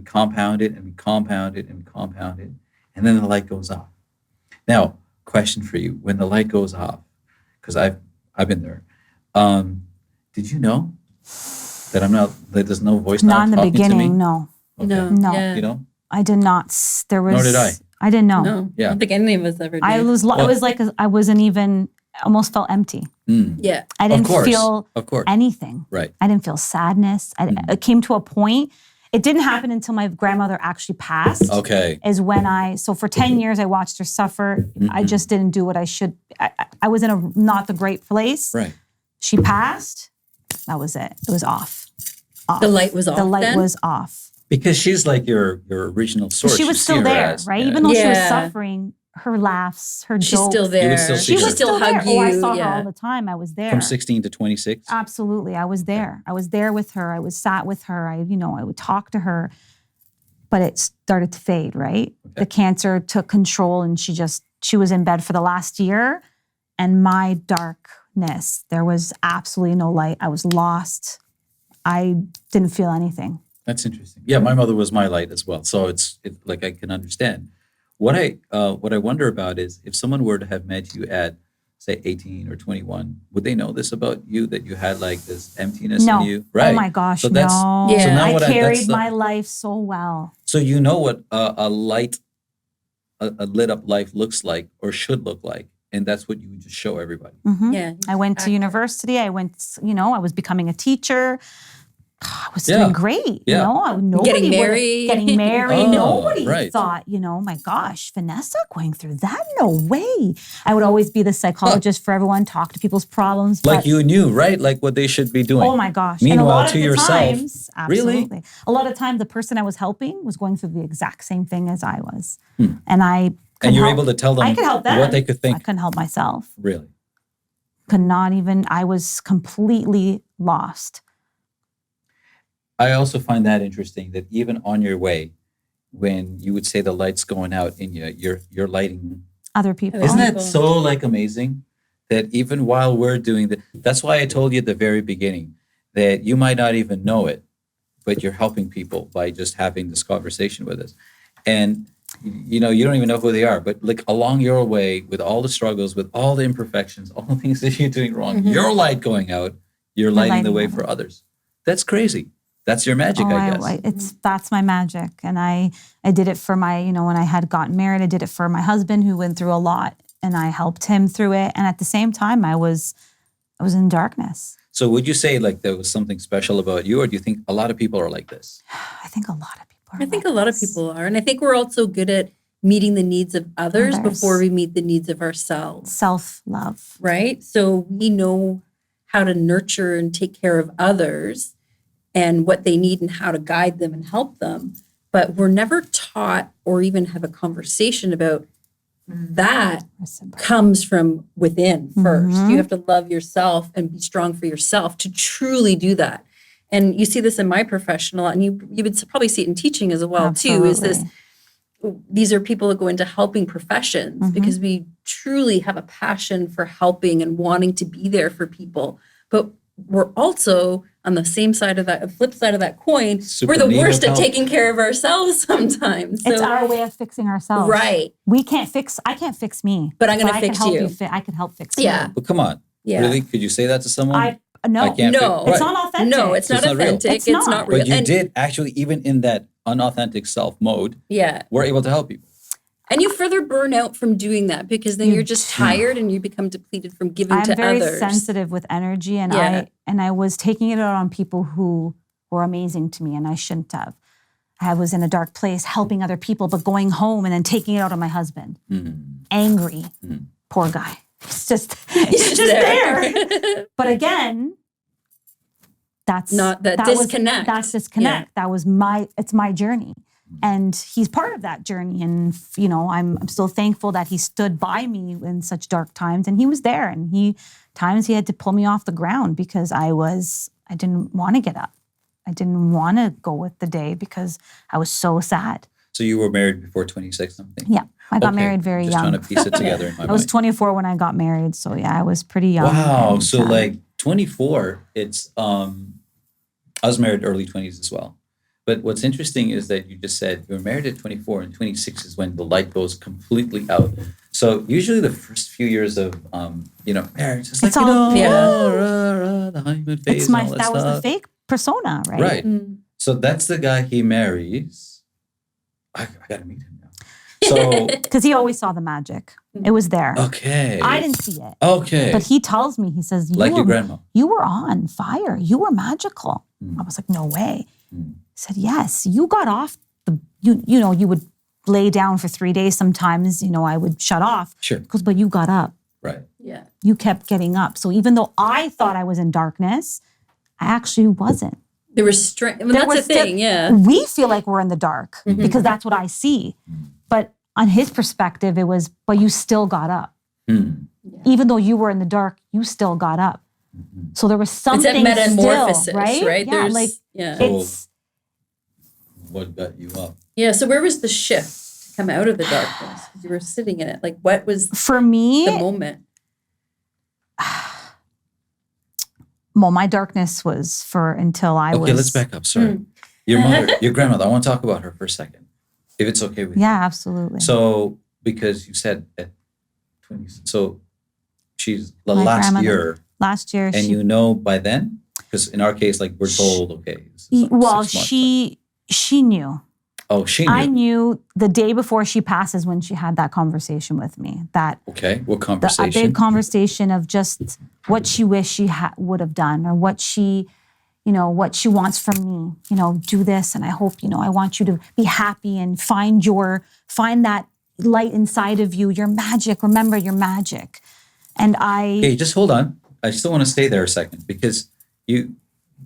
compound it and we compound it and we compound it, and then the light goes off. Now, question for you: when the light goes off, because I've been there. Did you know that that there's no voice now Not in the talking to me? beginning, no. Okay. No. No. Yeah. You know? I did not. There was. Nor did I. I didn't know. No. Yeah. I don't think any of us ever did. I was. It Well- was like I wasn't even. Almost felt empty. Yeah. I didn't course. feel Of course. anything. Right. I didn't feel sadness. It came to a point. It didn't happen until my grandmother actually passed. Okay. Is when so for 10 years I watched her suffer. I just didn't do what I should. I was in a not the great place. Right. She passed. That was it. It was off. The light was off. The light then? was off. Because she's like your original source. She You was see still her there, as- right? yeah. Even though she was Yeah. suffering, her laughs, her She's jokes. still there. You would still see She her. was still there. hug Oh, I you, saw her yeah. all the time. I was there. From 16 to 26? Absolutely. I was there. I was there with her. I was sat with her. I would talk to her, but it started to fade, right? Okay. The cancer took control and she was in bed for the last year, and my darkness, there was absolutely no light. I was lost. I didn't feel anything. That's interesting. Yeah, my mother was my light as well. So it's like I can understand. What I wonder about is if someone were to have met you at, say, 18 or 21, would they know this about you, that you had like this emptiness No. in you? Right. Oh my gosh, So that's, no. Yeah. So now I what carried my life so well. So you know what a light, a lit up life looks like or should look like, and that's what you would just show everybody. Mhm. Yeah. I went to university. I was becoming a teacher. I was doing great. Yeah. Nobody Getting married. Getting married. Oh, Nobody right. thought, my gosh, Vanessa going through that? No way. I would always be the psychologist for everyone, talk to people's problems. Like but, you knew, right? Like what they should be doing. oh my gosh. Meanwhile, and a lot to of the yourself, times, really? absolutely. A lot of times the person I was helping was going through the exact same thing as I was. And I And you're able to tell them I could help them. what they could think. I couldn't help myself. Really? I was completely lost. I also find that interesting that even on your way, when you would say the light's going out in you, you're lighting. Other people. Isn't that people. so like amazing? That even while we're doing that's why I told you at the very beginning that you might not even know it, but you're helping people by just having this conversation with us. And you don't even know who they are, but like along your way with all the struggles, with all the imperfections, all the things that you're doing wrong, your light going out, you're lighting the way for others. That's crazy. That's your magic, I guess. That's my magic. And I did it for my, when I had gotten married, I did it for my husband who went through a lot, and I helped him through it. And at the same time, I was in darkness. So would you say like there was something special about you, or do you think a lot of people are like this? I think a lot of people are. I think a lot of people are. And I think we're also good at meeting the needs of others before we meet the needs of ourselves. Self-love. Right? So we know how to nurture and take care of others and what they need and how to guide them and help them. But we're never taught or even have a conversation about that comes from within first. You have to love yourself and be strong for yourself to truly do that. And you see this in my professional, and you would probably see it in teaching as well, too, is these are people that go into helping professions because we truly have a passion for helping and wanting to be there for people. But we're also on the same side of that, flip side of that coin, we're the worst at taking care of ourselves sometimes. So, it's our way of fixing ourselves. Right. I can't fix me. But I'm going to fix you. I can help fix Yeah. you. But come on. Yeah. Really? Could you say that to someone? No. I can't No. It's Right. not authentic. No, it's not not real. authentic. It's It's not. not real. But you And- did actually, even in that unauthentic self mode, Yeah. we're able to help people. And you further burn out from doing that because then you're just tired and you become depleted from giving I'm to very others. sensitive with energy, and Yeah. I was taking it out on people who were amazing to me, and I shouldn't have. I was in a dark place helping other people, but going home and then taking it out on my husband. Angry. Poor guy. He's just there. But again, that's Not that disconnect. That's disconnect. Yeah. It's my journey. And he's part of that journey. And, I'm still thankful that he stood by me in such dark times. And he was there. And times he had to pull me off the ground because I didn't want to get up. I didn't want to go with the day because I was so sad. So you were married before 26 something? Yeah. I got married very Just young. trying to piece it together in my mind. I was 24 when I got married. So yeah, I was pretty young. Wow. And, So like 24, it's, I was married early 20s as well. But what's interesting is that you just said you were married at 24 and 26 is when the light goes completely out. So usually the first few years of, marriage, it's like, the honeymoon phase and all that that stuff. was the fake persona, right? Right. So that's the guy he marries. I got to meet him now. So, Because he always saw the magic. It was there. okay. I didn't see it. Okay. But he tells me, he says, Like your grandma. You were on fire. You were magical. I was like, no way. He said, yes, you got off you would lay down for 3 days sometimes, I would shut off. Sure. He goes, but you got up. Right. Yeah. You kept getting up. So even though I thought I was in darkness, I actually wasn't. There was strength. I mean, that's the thing. Yeah. We feel like we're in the dark because that's what I see. But on his perspective, it was, but you still got up. Even though you were in the dark, you still got up. So there was something it's a metamorphosis, still, right? Yeah, It's what got you up? Yeah. So where was the shift to come out of the darkness? Because you were sitting in it. Like, what was for me the moment? Well, my darkness was until I was. Okay, let's back up. Sorry. Your mother, your grandmother, I want to talk about her for a second, if it's okay with you. Yeah, absolutely. So, because you said at 20, so she's the My last grandmother. Last year, and you know by then? Because in our case, like we're told, okay. This is like well, 6 months, she knew. Oh, she knew. I knew the day before she passes when she had that conversation with me. Okay, what A conversation? big conversation of just what she wished she would have done, or what she wants from me. Do this, and I hope, I want you to be happy and find that light inside of you, your magic. Remember your magic. And Okay, just hold on. I still want to stay there a second because you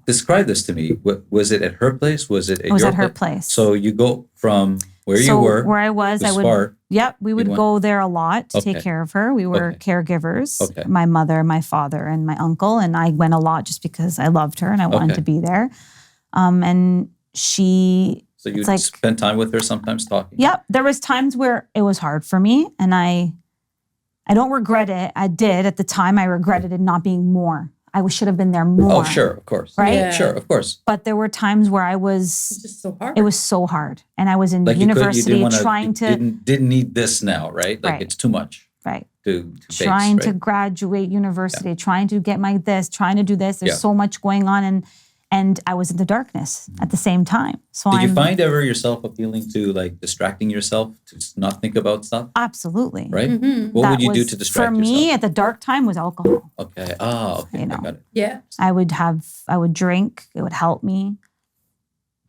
describe this to me. Was it at her place? Was it at was your at her place. So you go from where you were, where I was, to I would. Spar. Yep, we would go there a lot to take Okay. care of her. We were Okay. caregivers. Okay. My mother, my father, and my uncle, and I went a lot just because I loved her and I wanted Okay. to be there. And she. So you It's like- spend time with her sometimes talking? Yep, there was times where it was hard for me, and I don't regret it. I did at the time. I regretted it not being more. I should have been there more. Oh, sure, of course. Right? Yeah. Sure, of course. But there were times where It's just so hard. it was so hard, and I was in Like university you trying to didn't need this now, right? Like Right. it's too much right. to face, Trying to right? graduate university, trying to get trying to do this. There's Yeah. so much going on, and I was in the darkness at the same time. So Did I'm you find ever yourself appealing to like distracting yourself to not think about stuff, absolutely right? Mm-hmm. What That would you do was- to distract for me yourself? at the dark time was alcohol. Okay. Oh, okay. You know. I got it. Yeah. I would drink. It would help me.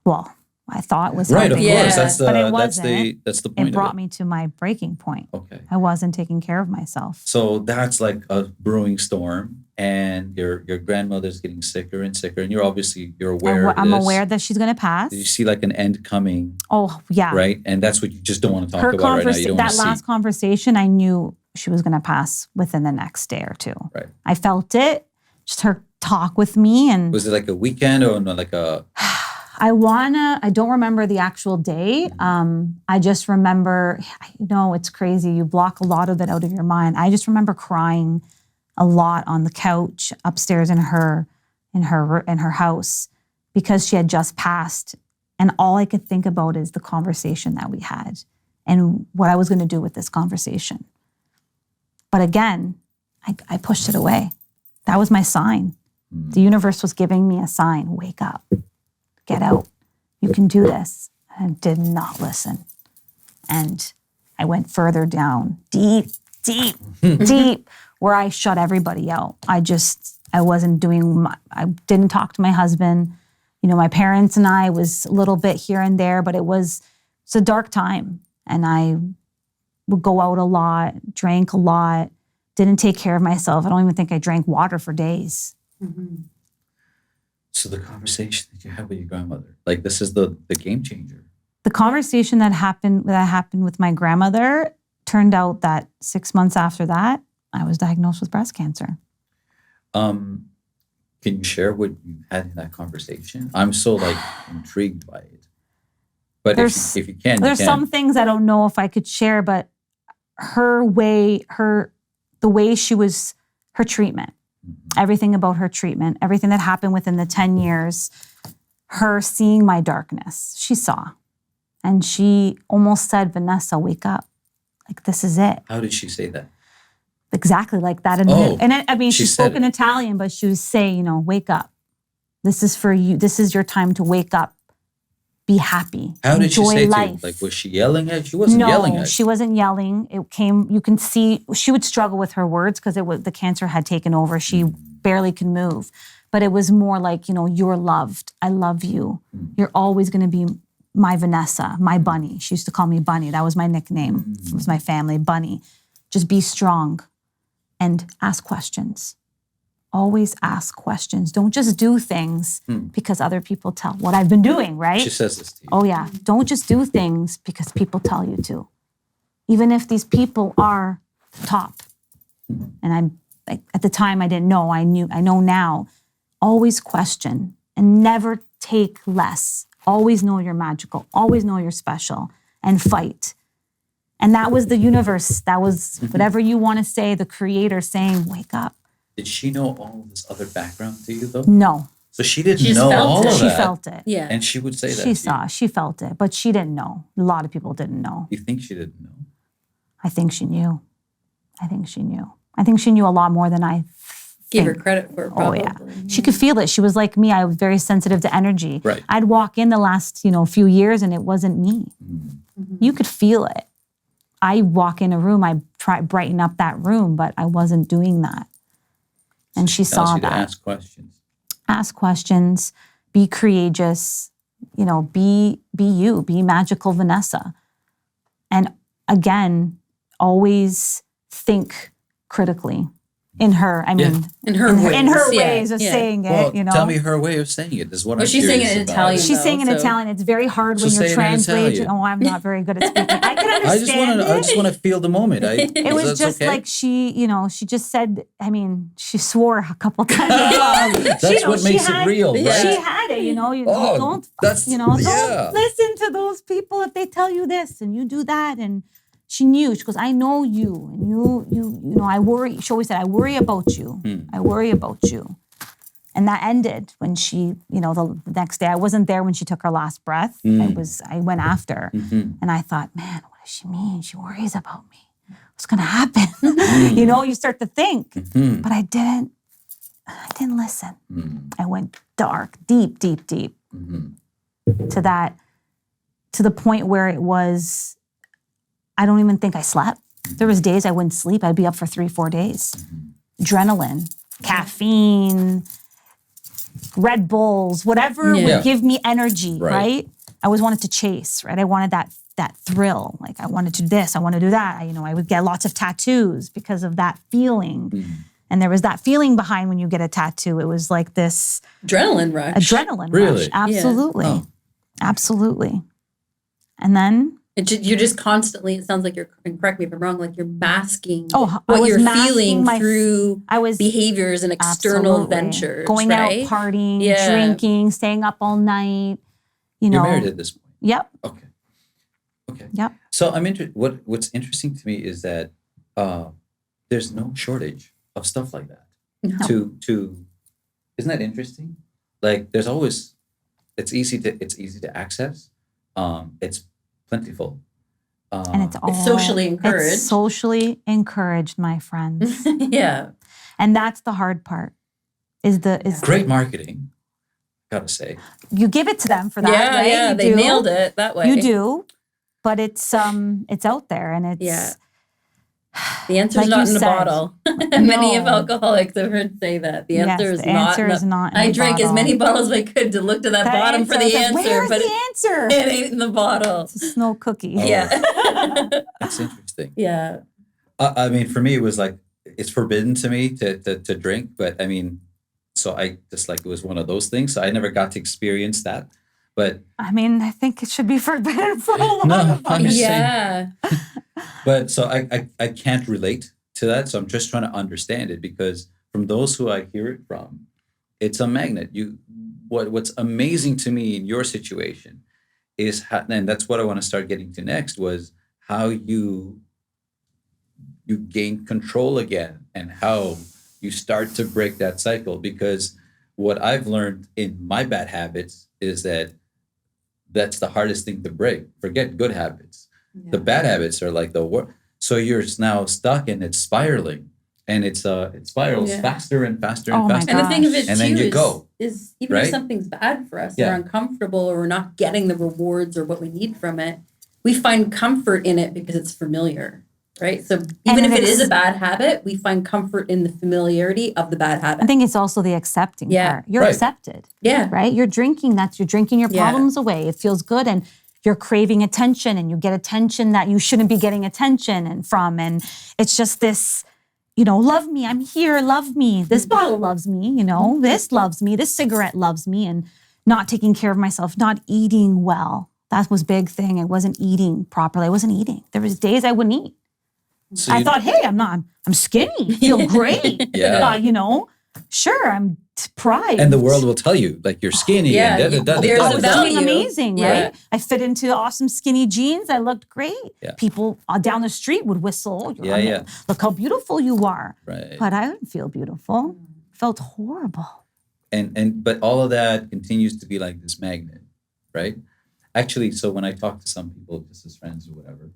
Well, I thought it was Right, of helping. Yeah. course. That's But it the wasn't. that's the point It brought of it. me to my breaking point. Okay. I wasn't taking care of myself. So that's like a brewing storm, and your grandmother's getting sicker and sicker, and you're aware. Of I'm this. aware that she's going to pass. You see like an end coming, Oh, yeah. right? And that's what you just don't want to talk Her about right now. You don't want that to last see. conversation, I knew she was going to pass within the next day or two. Right. I felt it. Just her talk with me, and Was it like a weekend or no, like a? I don't remember the actual day. I just remember, it's crazy. You block a lot of it out of your mind. I just remember crying a lot on the couch upstairs in her house because she had just passed. And all I could think about is the conversation that we had and what I was going to do with this conversation. But again, I pushed it away. That was my sign. The universe was giving me a sign. Wake up. Get out. You can do this. And I did not listen. And I went further down, deep, where I shut everybody out. I didn't talk to my husband. My parents and I was a little bit here and there, but it's a dark time. And I would go out a lot, drank a lot, didn't take care of myself. I don't even think I drank water for days. Mm-hmm. So the conversation that you had with your grandmother, like this is the game changer. The conversation that happened with my grandmother turned out that 6 months after that, I was diagnosed with breast cancer. Can you share what you had in that conversation? I'm so intrigued by it. But if you can, There's some things I don't know if I could share, but her treatment, everything about her treatment, everything that happened within the 10 years, her seeing my darkness, she saw. And she almost said, Vanessa, wake up. Like, this is it. How did she say that? Exactly like that. She spoke in Italian, but she was saying, wake up. This is for you. This is your time to wake up. Be happy. How did she Enjoy say to life. you? Like, was she yelling at you? She wasn't yelling at you. No, she wasn't yelling. It came, you can see, she would struggle with her words because the cancer had taken over. She barely could move. But it was more like, you're loved. I love you. You're always going to be my Vanessa, my Bunny. She used to call me Bunny. That was my nickname. It was my family, Bunny. Just be strong and ask questions. Always ask questions. Don't just do things because other people tell. What I've been doing, right? She says this to you. Oh yeah. Don't just do things because people tell you to. even if these people are top. And I'm like, at the time I didn't know, I know now, always question and never take less. Always know you're magical, always know you're special, and fight. And that was the universe. That was whatever you want to say, the creator saying, wake up. Did she know all of this other background to you though? No. So she didn't know all of She that. felt it. Yeah. And she would say that. She felt it, but she didn't know. A lot of people didn't know. You think she didn't know? I think she knew. I think she knew a lot more than I Gave her credit for it, probably. Oh yeah. She could feel it. She was like me. I was very sensitive to energy. Right. I'd walk in the last, few years and it wasn't me. You could feel it. I walk in a room, I try brighten up that room, but I wasn't doing that. And she saw you that. To ask questions. Ask questions, be courageous, be you, be magical Vanessa. And again, always think critically. In her, I mean, in her ways of saying it, Tell me her way of saying it. This is what I'm she's saying it in Italian. She's saying in Italian. It's very hard when you're translating. Oh, I'm not very good at speaking. I can understand I just want to feel the moment. It was just like she just said, I mean, she swore a couple times. That's what makes it real, right? She had it, don't listen to those people if they tell you this and you do that. And she knew, she goes, I know you, and you I worry. She always said, I worry about you. I worry about you. And that ended when she, the next day, I wasn't there when she took her last breath. I went after. And I thought, man, what does she mean? She worries about me. What's going to happen? You start to think. But I didn't listen. I went dark, deep, deep, deep to the point where it was, I don't even think I slept. There was days I wouldn't sleep. I'd be up for 3-4 days. Adrenaline, caffeine, Red Bulls, whatever would give me energy, right? I always wanted to chase, right? I wanted that thrill. Like I wanted to do this, I want to do that. I would get lots of tattoos because of that feeling. And there was that feeling behind when you get a tattoo. It was like this adrenaline rush. Really? Absolutely. Yeah. Absolutely. And then you're just constantly, it sounds like you're, and correct me if I'm wrong, like you're masking what you're feeling through behaviors and external ventures. Going out, partying, drinking, staying up all night. You're married at this point? Yep. Okay. Yep. So what's interesting to me is that there's no shortage of stuff like that. No. Isn't that interesting? Like there's always, it's easy to access. It's plentiful. And it's socially encouraged. It's socially encouraged, my friends. Yeah. And that's the hard part. Is great marketing, gotta say. You give it to them for that, right? Yeah, they nailed it that way. You do. But it's out there and it's the answer's not in a bottle. Many of alcoholics I've heard say that. The answer is not in I drank as many bottles as I could to look to that bottom for the answer. Where's but the answer? It ain't in the bottle. It's a snow cookie. Yeah. That's interesting. Yeah. I mean, for me, it was like, it's forbidden to me to drink, but I mean, so I just like, it was one of those things. So I never got to experience that. But I mean, I think it should be forbidden for a lot of us. I'm just saying. But so I can't relate to that. So I'm just trying to understand it because from those who I hear it from, it's a magnet. What's amazing to me in your situation is and that's what I want to start getting to next was how you gain control again and how you start to break that cycle. Because what I've learned in my bad habits is that's the hardest thing to break. Forget good habits. Yeah. The bad habits are like the worst. So you're now stuck and it's spiraling. And it spirals faster and faster and faster. And the thing of it and too then you go, is even if something's bad for us or uncomfortable or we're not getting the rewards or what we need from it, we find comfort in it because it's familiar. Right. So even if it is a bad habit, we find comfort in the familiarity of the bad habit. I think it's also the accepting part. You're accepted. Yeah. Right. You're drinking your problems away. It feels good. And you're craving attention and you get attention that you shouldn't be getting attention from. And it's just this, love me. I'm here. Love me. This bottle loves me. This loves me. This cigarette loves me. And not taking care of myself, not eating well. That was big thing. I wasn't eating properly. I wasn't eating. There was days I wouldn't eat. So I thought, hey, I'm skinny, feel great. Yeah. Sure, I'm pride. And the world will tell you, like, you're skinny. Yeah, and there's I a was value. doing amazing, Yeah. right? I fit into awesome skinny jeans. I looked great. Yeah. People down the street would whistle. Yeah. Look how beautiful you are. Right. But I didn't feel beautiful. Felt horrible. But all of that continues to be like this magnet, right? Actually, so when I talk to some people, just as friends or whatever,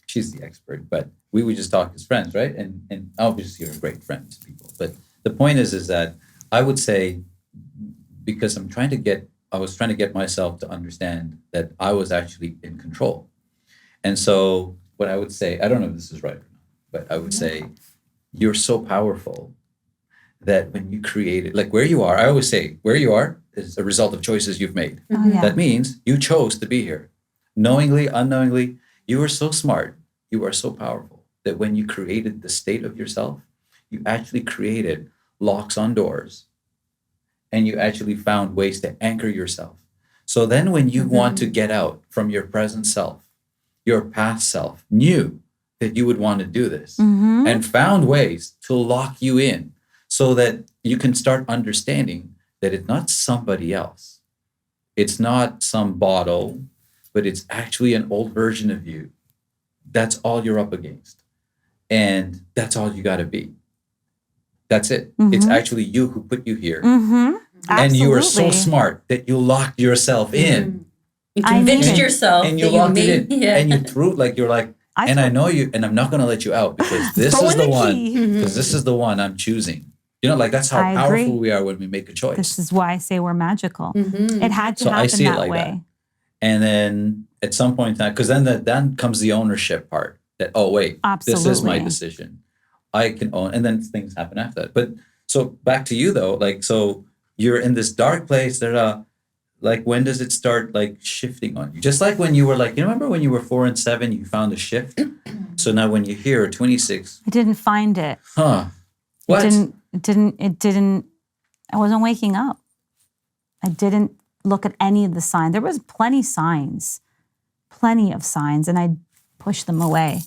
she's the expert, but we would just talk as friends, right? And obviously you're a great friend to people. But the point is that I would say, because I was trying to get myself to understand that I was actually in control. And so what I would say, I don't know if this is right or not, but I would say, you're so powerful that when you create it, like where you are, I always say, where you are is a result of choices you've made. Oh, yeah. That means you chose to be here. Knowingly, unknowingly, you are so smart, you are so powerful that when you created the state of yourself, you actually created locks on doors and you actually found ways to anchor yourself. So then when you want to get out from your present self, your past self knew that you would want to do this and found ways to lock you in so that you can start understanding that it's not somebody else. It's not some bottle, but it's actually an old version of you. That's all you're up against. And that's all you got to be. That's it. It's actually you who put you here. And you are so smart that you locked yourself in. You convinced yourself. And you locked it in. And you threw, like, you're like, I know you, and I'm not going to let you out because this is the one. Because this is the one I'm choosing. Like, that's how powerful we are when we make a choice. This is why I say we're magical. It had to happen I see it that like way. that. And then at some point in time, because then comes the ownership part that, oh, wait, this is my decision. I can own, and then things happen after that. But so back to you though, like, so you're in this dark place that, like, when does it start like shifting on you? Just like when you were like, remember when you were 4 and 7, you found a shift. So now when you're here, 26. I didn't find it. What? It didn't, I wasn't waking up. I didn't look at any of the signs. There was plenty of signs, and I pushed them away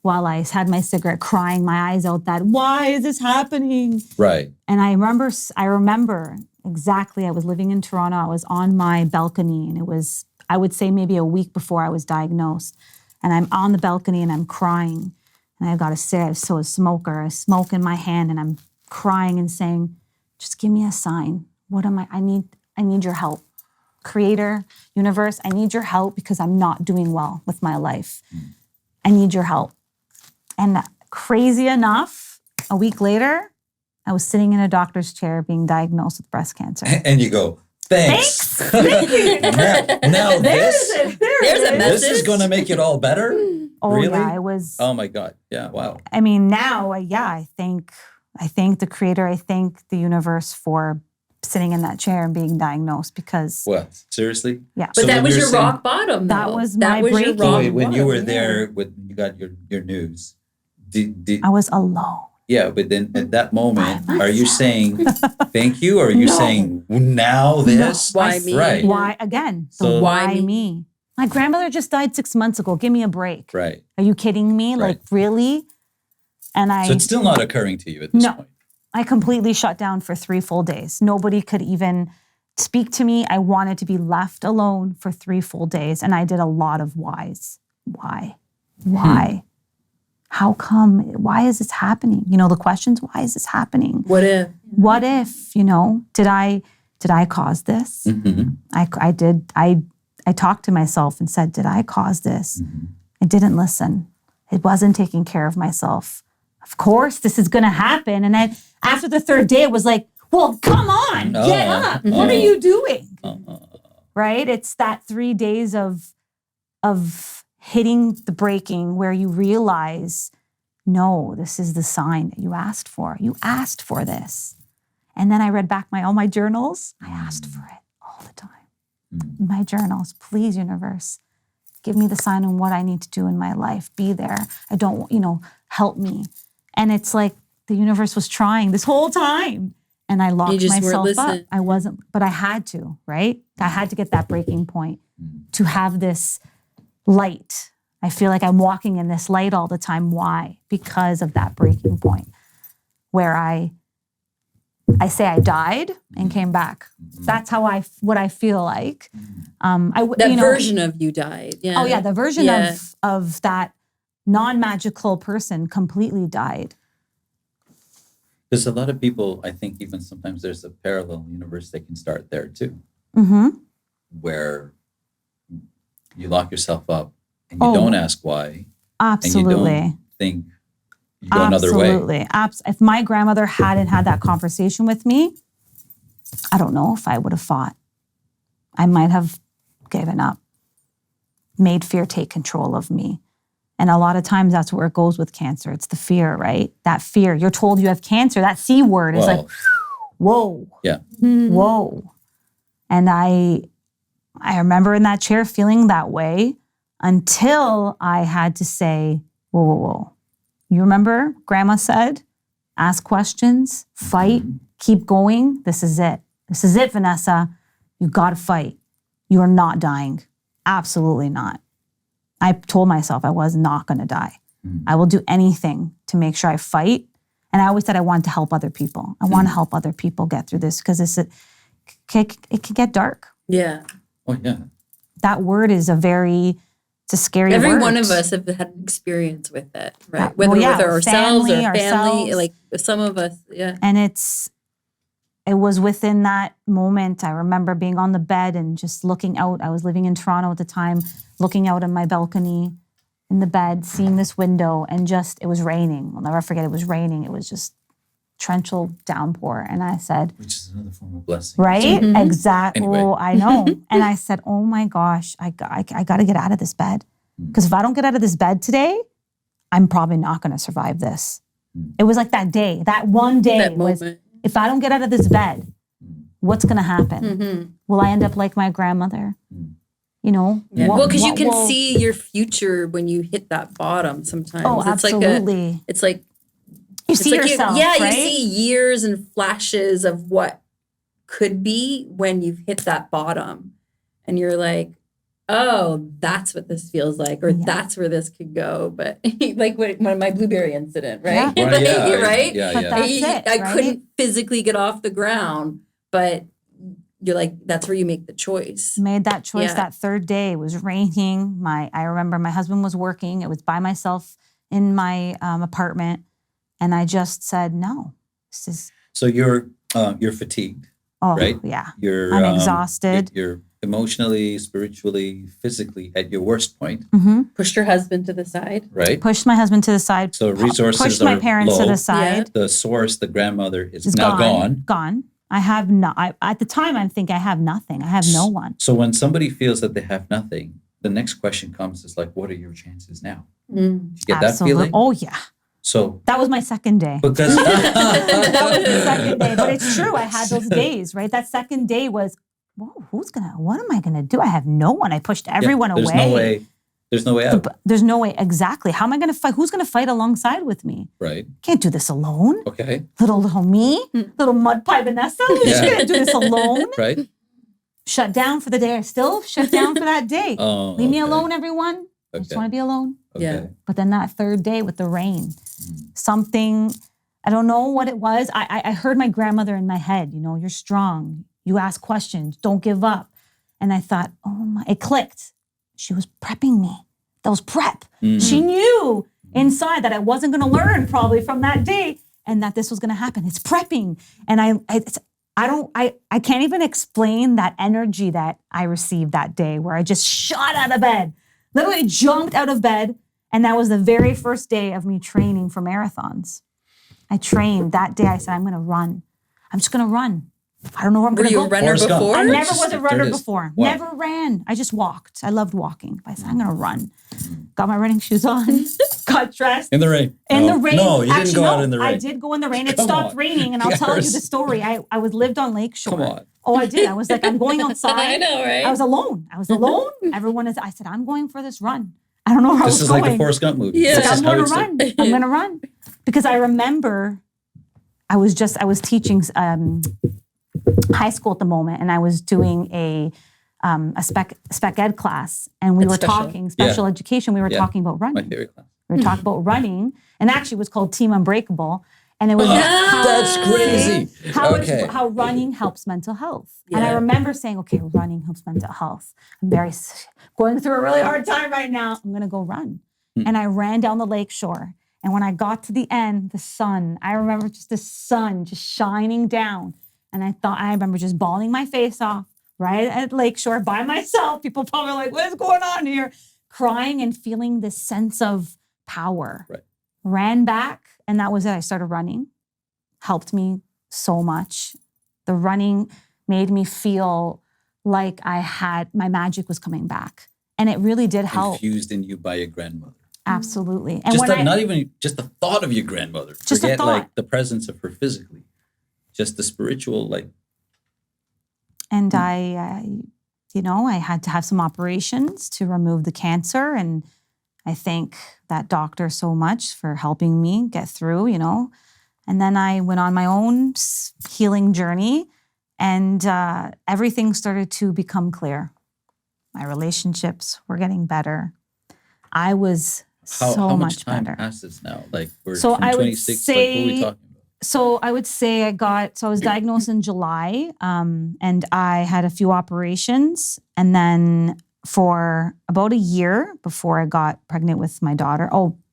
while I had my cigarette, crying my eyes out that, why is this happening? Right. And I remember exactly, I was living in Toronto. I was on my balcony, and it was, I would say maybe a week before I was diagnosed. And I'm on the balcony and I'm crying. And I got a cigarette, so a smoker, a smoke in my hand, and I'm crying and saying, just give me a sign. What am I need your help. Creator, universe, I need your help because I'm not doing well with my life. I need your help. And crazy enough, a week later, I was sitting in a doctor's chair being diagnosed with breast cancer. And you go, thanks. Thank you. now There's a message. This is going to make it all better? Oh, really? yeah, it was. Oh my God. Yeah. Wow. I mean, now, I thank the creator. I thank the universe for sitting in that chair and being diagnosed because. What? Seriously? Yeah. But So that when was you're your saying- rock bottom. That though. was that my was your breaking. rock Wait, when you bottom, were yeah. there, when you got your news, did I was alone. yeah, but then at that moment, By are you saying thank you, or are you No. saying now this? Why me? Right. Why again? So- Why me? My grandmother just died 6 months ago. Give me a break. Right. Are you kidding me? Right. Like, really? And So it's still not occurring to you at this point. I completely shut down for 3 full days. Nobody could even speak to me. I wanted to be left alone for 3 full days. And I did a lot of whys. Why? How come? Why is this happening? The questions, why is this happening? What if? What if, did I cause this? Mm-hmm. I did. I talked to myself and said, did I cause this? I didn't listen. I wasn't taking care of myself. Of course, this is going to happen. And then after the 3rd day, it was like, well, come on, get up. What are you doing? Right? It's that 3 days of hitting the braking where you realize, no, this is the sign that you asked for. You asked for this. And then I read back all my journals. I asked for it all the time. My journals, please, universe, give me the sign on what I need to do in my life. Be there. I don't, help me. And it's like the universe was trying this whole time. and I locked just weren't myself up. listening. I wasn't, but I had to, right? I had to get that breaking point to have this light. I feel like I'm walking in this light all the time. Why? Because of that breaking point where I say I died and came back. That's how what I feel like. That version of you died. Yeah. Oh yeah, the version of that non-magical person completely died. Because a lot of people, I think even sometimes there's a parallel universe they can start there too, where you lock yourself up and you don't ask why. Absolutely. And you don't think you go another way. Absolutely. If my grandmother hadn't had that conversation with me, I don't know if I would have fought. I might have given up, made fear take control of me. And a lot of times that's where it goes with cancer. It's the fear, right? That fear. You're told you have cancer. That C word is like, whoa. Yeah. Whoa. And I remember in that chair feeling that way until I had to say, whoa, whoa, whoa. You remember Grandma said, ask questions, fight, keep going. This is it. This is it, Vanessa. You got to fight. You are not dying. Absolutely not. I told myself I was not going to die. I will do anything to make sure I fight. And I always said I wanted to help other people. I want to help other people get through this because it can get dark. Yeah. Oh, yeah. That word is it's a scary word. Every one of us have had an experience with it, right? Yeah. Whether Well, yeah, with ourselves family, or family, ourselves. like some of us, yeah. And it was within that moment, I remember being on the bed and just looking out. I was living in Toronto at the time, looking out on my balcony in the bed, seeing this window, and it was raining. I'll never forget, it was raining. It was just torrential downpour. And I said, Which is another form of blessing. right? Exactly. Anyway. Oh, I know. And I said, oh my gosh, I got to get out of this bed. Because if I don't get out of this bed today, I'm probably not going to survive this. It was like that day, that one day That was, moment. if I don't get out of this bed, what's going to happen? Will I end up like my grandmother? You know? Yeah. What- Well, because you what can will- see your future when you hit that bottom sometimes. Oh, It's absolutely. It's like You see yourself, you right? see years and flashes of what could be when you've hit that bottom. And you're like, oh, that's what this feels like, or that's where this could go. But like when my blueberry incident, right? Yeah. Right, yeah, right? yeah, But yeah. that's it, I right? couldn't physically get off the ground, but you're like, that's where you make the choice. Made that choice Yeah. that third day. It was raining. I remember my husband was working. It was by myself in my apartment. And I just said, no, this is, So you're fatigued, right? Yeah. You're I'm exhausted. You're emotionally, spiritually, physically at your worst point, Pushed your husband to the side. right? Pushed my husband to the side. So resources Pushed my are parents to low. the side. The source, the grandmother, is It's now gone. gone. Gone. I have at the time, I think I have nothing. I have no one. So when somebody feels that they have nothing, the next question comes is like, what are your chances now? Did you get that feeling? Oh, yeah. So That was my second day. because That was the second day. But it's true. I had those days, right? That second day was, whoa, what am I going to do? I have no one. I pushed everyone there's away. There's no way out, There's no way. Exactly. How am I going to fight? Who's going to fight alongside with me? right? Can't do this alone. Okay, Little me, little mud pie Vanessa. Who's Yeah. going to do this alone? right? Shut down for the day. I still shut down for that day. Oh, Leave me okay. alone, everyone. I just Okay. want to be alone. Okay. Yeah. But then that third day with the rain, something, I don't know what it was. I heard my grandmother in my head, you're strong. You ask questions. Don't give up. And I thought, it clicked. She was prepping me. That was prep. She knew inside that I wasn't going to learn probably from that day and that this was going to happen. It's prepping. And I can't even explain that energy that I received that day where I just shot out of bed, literally jumped out of bed. And that was the very first day of me training for marathons. I trained that day. I said, I'm going to run. I'm just going to run. I don't know where I'm Were going to you go. a runner Forrest Gump. before? I never was a There runner it is. before. Wow. Never ran. I just walked. I loved walking. I said, I'm going to run. Got my running shoes on, got dressed. In the rain. In the rain. No, you Actually, didn't go out in the rain. I did go in the rain. It Come stopped on. raining, and I'll tell you the Yes. story. I lived on Lakeshore. Come on. Oh, I did. I was like, I'm going outside. I know, right? I was alone. I said, I'm going for this run. I don't know where I This was is going. like a Forrest Gump movie. Yeah. This Like, is I'm how going to it's run. I'm going to run. Because I remember I was teaching high school at the moment, and I was doing a spec ed class, and we were talking special education. We were talking about running. My favorite class. We were talking about running, and actually it was called Team Unbreakable. And it was That's crazy. How running helps mental health. And I remember saying, okay, running helps mental health. I'm going through a really hard time right now. I'm going to go run. And I ran down the lake shore. And when I got to the end, I remember just the sun just shining down. And I remember just bawling my face off right at Lakeshore by myself. People probably like, what is going on here? Crying and feeling this sense of power. Right. Ran back, and that was it. I started running. Helped me so much. The running made me feel like my magic was coming back. And it really did help. Infused in you by your grandmother. Absolutely. And not even just the thought of your grandmother. Just Forget the thought. like the presence of her physically. Just the spiritual, like. And I had to have some operations to remove the cancer. And I thank that doctor so much for helping me get through, And then I went on my own healing journey, and everything started to become clear. My relationships were getting better. I was how much time better. passes now? Like we're So from I would 26, say, like what are we talking about? So I would say I was diagnosed in July, and I had a few operations. And then for about a year before I got pregnant with my daughter,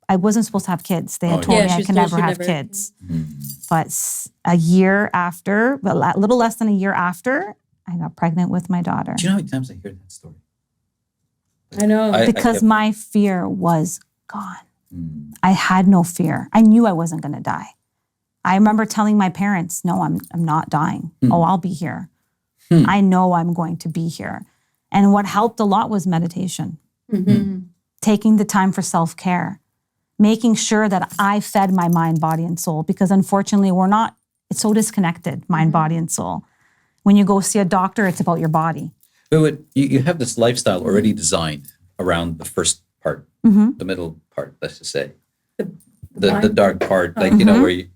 I wasn't supposed to have kids. They had told me I could never have kids. But a little less than a year after, I got pregnant with my daughter. Do you know how many times I hear that story? I know. Because my fear was gone. I had no fear. I knew I wasn't going to die. I remember telling my parents, no, I'm not dying. I'll be here. I know I'm going to be here. And what helped a lot was meditation. Taking the time for self-care. Making sure that I fed my mind, body, and soul. Because unfortunately, it's so disconnected, mind, body, and soul. When you go see a doctor, it's about your body. But you have this lifestyle already designed around the first part, the middle part, let's just say. The dark part, like, where you...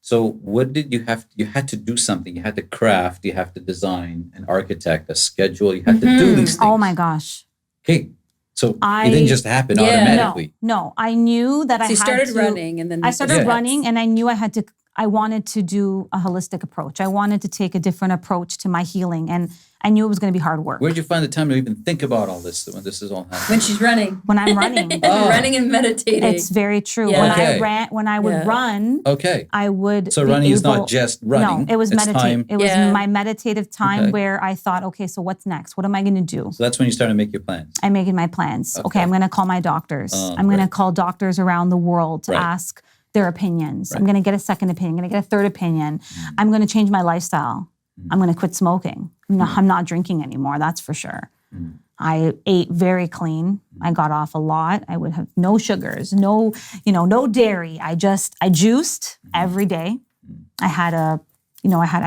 So what did you have? You had to do something. You had to craft. You have to design, an architect, a schedule. You had to do these things. Oh my gosh. Okay. So it didn't just happen automatically. No, I knew that you started running, and then I started running, and I knew I wanted to do a holistic approach. I wanted to take a different approach to my healing, and I knew it was going to be hard work. Where'd you find the time to even think about all this when this is all happening? When she's running. When I'm running. Running and meditating. It's very true. Yeah. When I would run, I would So running is not just running. No, it was meditating. It was my meditative time where I thought, okay, so what's next? What am I going to do? So that's when you started to make your plans. I'm making my plans. Okay, I'm going to call my doctors. I'm going to call doctors around the world to ask their opinions. I'm going to get a second opinion. I'm going to get a third opinion. I'm going to change my lifestyle. I'm going to quit smoking. I'm not drinking anymore, that's for sure. I ate very clean. I got off a lot. I would have no sugars, no dairy. I juiced every day. I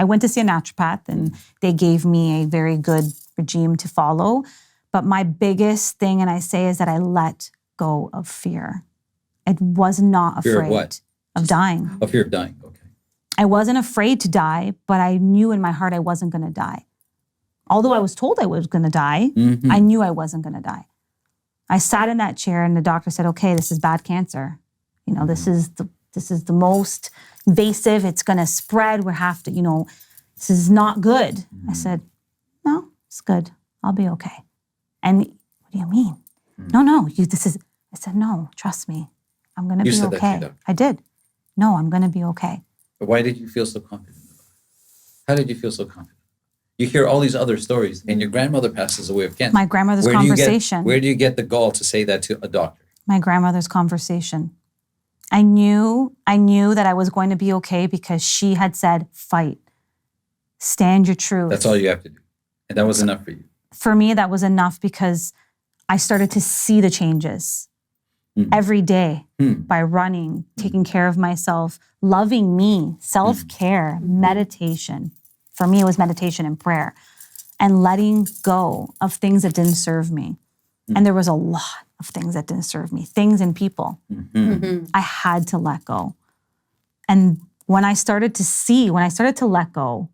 went to see a naturopath, and they gave me a very good regime to follow. But my biggest thing, and I say, is that I let go of fear. I was not afraid of dying. Of fear of dying, okay. I wasn't afraid to die, but I knew in my heart I wasn't going to die. Although I was told I was going to die, I knew I wasn't going to die. I sat in that chair, and the doctor said, okay, this is bad cancer. This is the most invasive. It's going to spread. We have to, this is not good. I said, no, it's good. I'll be okay. And what do you mean? No, I said, no, trust me. I'm going to be okay. I did. No, I'm going to be okay. But why did you feel so confident about it? How did you feel so confident? You hear all these other stories, and your grandmother passes away of cancer. My grandmother's conversation. Where do you get the gall to say that to a doctor? My grandmother's conversation. I knew that I was going to be okay because she had said, fight, stand your truth. That's all you have to do. And that was enough for you. For me, that was enough because I started to see the changes every day by running, taking care of myself, loving me, self-care, meditation. For me, it was meditation and prayer, and letting go of things that didn't serve me. And there was a lot of things that didn't serve me, things and people. I had to let go. And when I started to let go,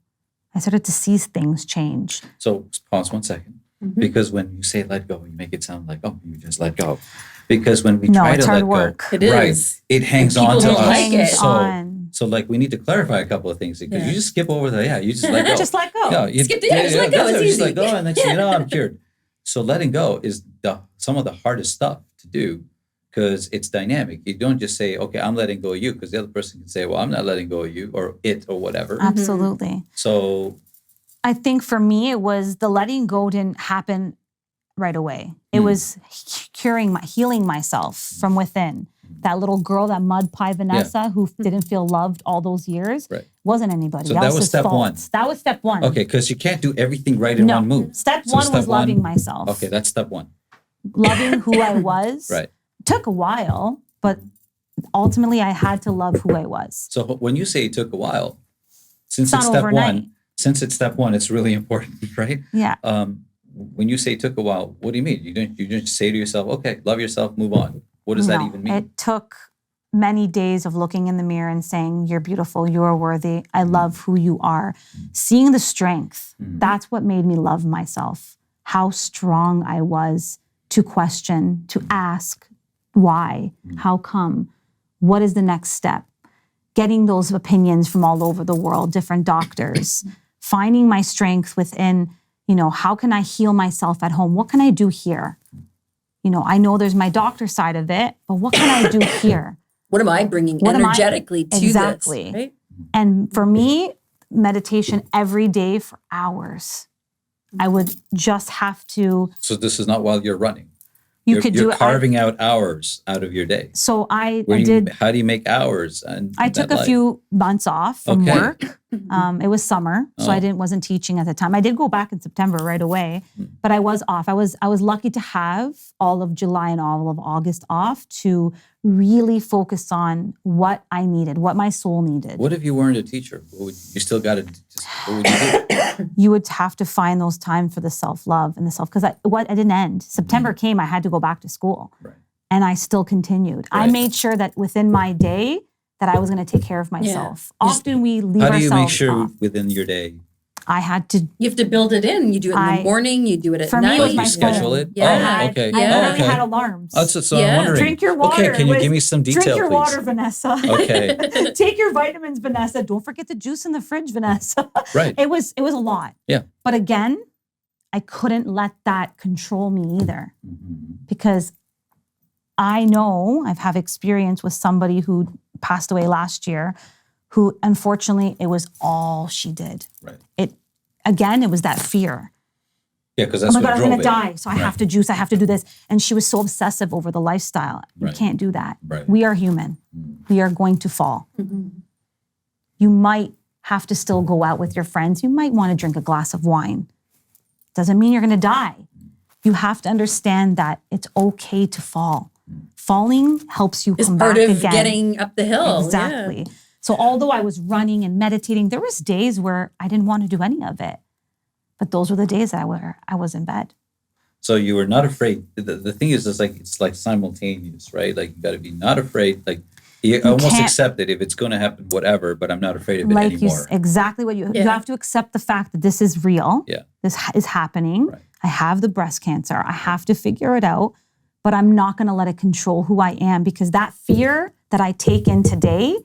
I started to see things change. So pause 1 second. Because when you say let go, you make it sound like, oh, you just let go. Because when we try to let work. go, It is. it hangs People on to don't us. like it. So like we need to clarify a couple of things because you just skip over you just let go. Just let go. Yeah, Skip just let go. It's just easy. let go, and next thing you know, I'm cured. So letting go is some of the hardest stuff to do because it's dynamic. You don't just say, okay, I'm letting go of you, because the other person can say, well, I'm not letting go of you or it or whatever. Absolutely. So I think for me, it was the letting go didn't happen right away. It was healing myself from within. That little girl, that mud pie Vanessa, who didn't feel loved all those years, wasn't anybody. So that was his step fault. one. That was step one. okay, because you can't do everything right in one move. Step one was loving myself. Okay, that's step one. Loving who I was. Right. Took a while, but ultimately I had to love who I was. So when you say it took a while, since It's it's not step overnight. one, it's really important, right? Yeah. When you say it took a while, what do you mean? You don't say to yourself, okay, love yourself, move on. What does that even mean? It took many days of looking in the mirror and saying, you're beautiful, you're worthy, I love who you are. Seeing the strength, that's what made me love myself. How strong I was to question, to ask, why, how come, what is the next step? Getting those opinions from all over the world, different doctors, finding my strength within, how can I heal myself at home? What can I do here? I know there's my doctor side of it, but what can I do here? What am I bringing energetically to exactly. this? Right? And for me, meditation every day for hours. I would just have to. So this is not while you're running. You're carving out hours out of your day. So I How did. do you make hours? I took a few months off from work. It was summer, so I wasn't teaching at the time. I did go back in September right away, but I was off. I was lucky to have all of July and all of August off to really focus on what I needed, what my soul needed. What if you weren't a teacher? You still got to. What would you do? You would have to find those times for the self-love and the because I didn't end. September came, I had to go back to school. Right. And I still continued. Right. I made sure that within my day that I was going to take care of myself. Yeah. Often we leave How do ourselves you make sure off. within your day? I had to. You have to build it in. You do it in the morning. You do it at For me, night. it was you my schedule phone. it? Yeah. Oh, okay. I literally okay. had alarms. So I'm wondering. Drink your water. Okay, can you give me some detail, Drink your please? water, Vanessa. Okay. Take your vitamins, Vanessa. Don't forget the juice in the fridge, Vanessa. Right. It was a lot. Yeah. But again, I couldn't let that control me either, because I know I've had experience with somebody who passed away last year, who unfortunately it was all she did. Right. It was that fear. Yeah, because that's Oh my what God, I'm drove going to it. die, so I have to juice, I have to do this. And she was so obsessive over the lifestyle. You Right. can't do that. Right. We are human. We are going to fall. You might have to still go out with your friends. You might want to drink a glass of wine. Doesn't mean you're going to die. You have to understand that it's okay to fall. Falling helps you come back again. It's part of getting up the hill. Exactly. Yeah. So although I was running and meditating, there was days where I didn't want to do any of it. But those were the days that I was in bed. So you were not afraid. The thing is, it's like simultaneous, right? Like you got to be not afraid. Like you almost accept it. If it's going to happen, whatever. But I'm not afraid of it anymore. Exactly what you have to accept the fact that this is real. Yeah. This is happening. Right. I have the breast cancer. I have to figure it out. But I'm not going to let it control who I am, because that fear that I take in today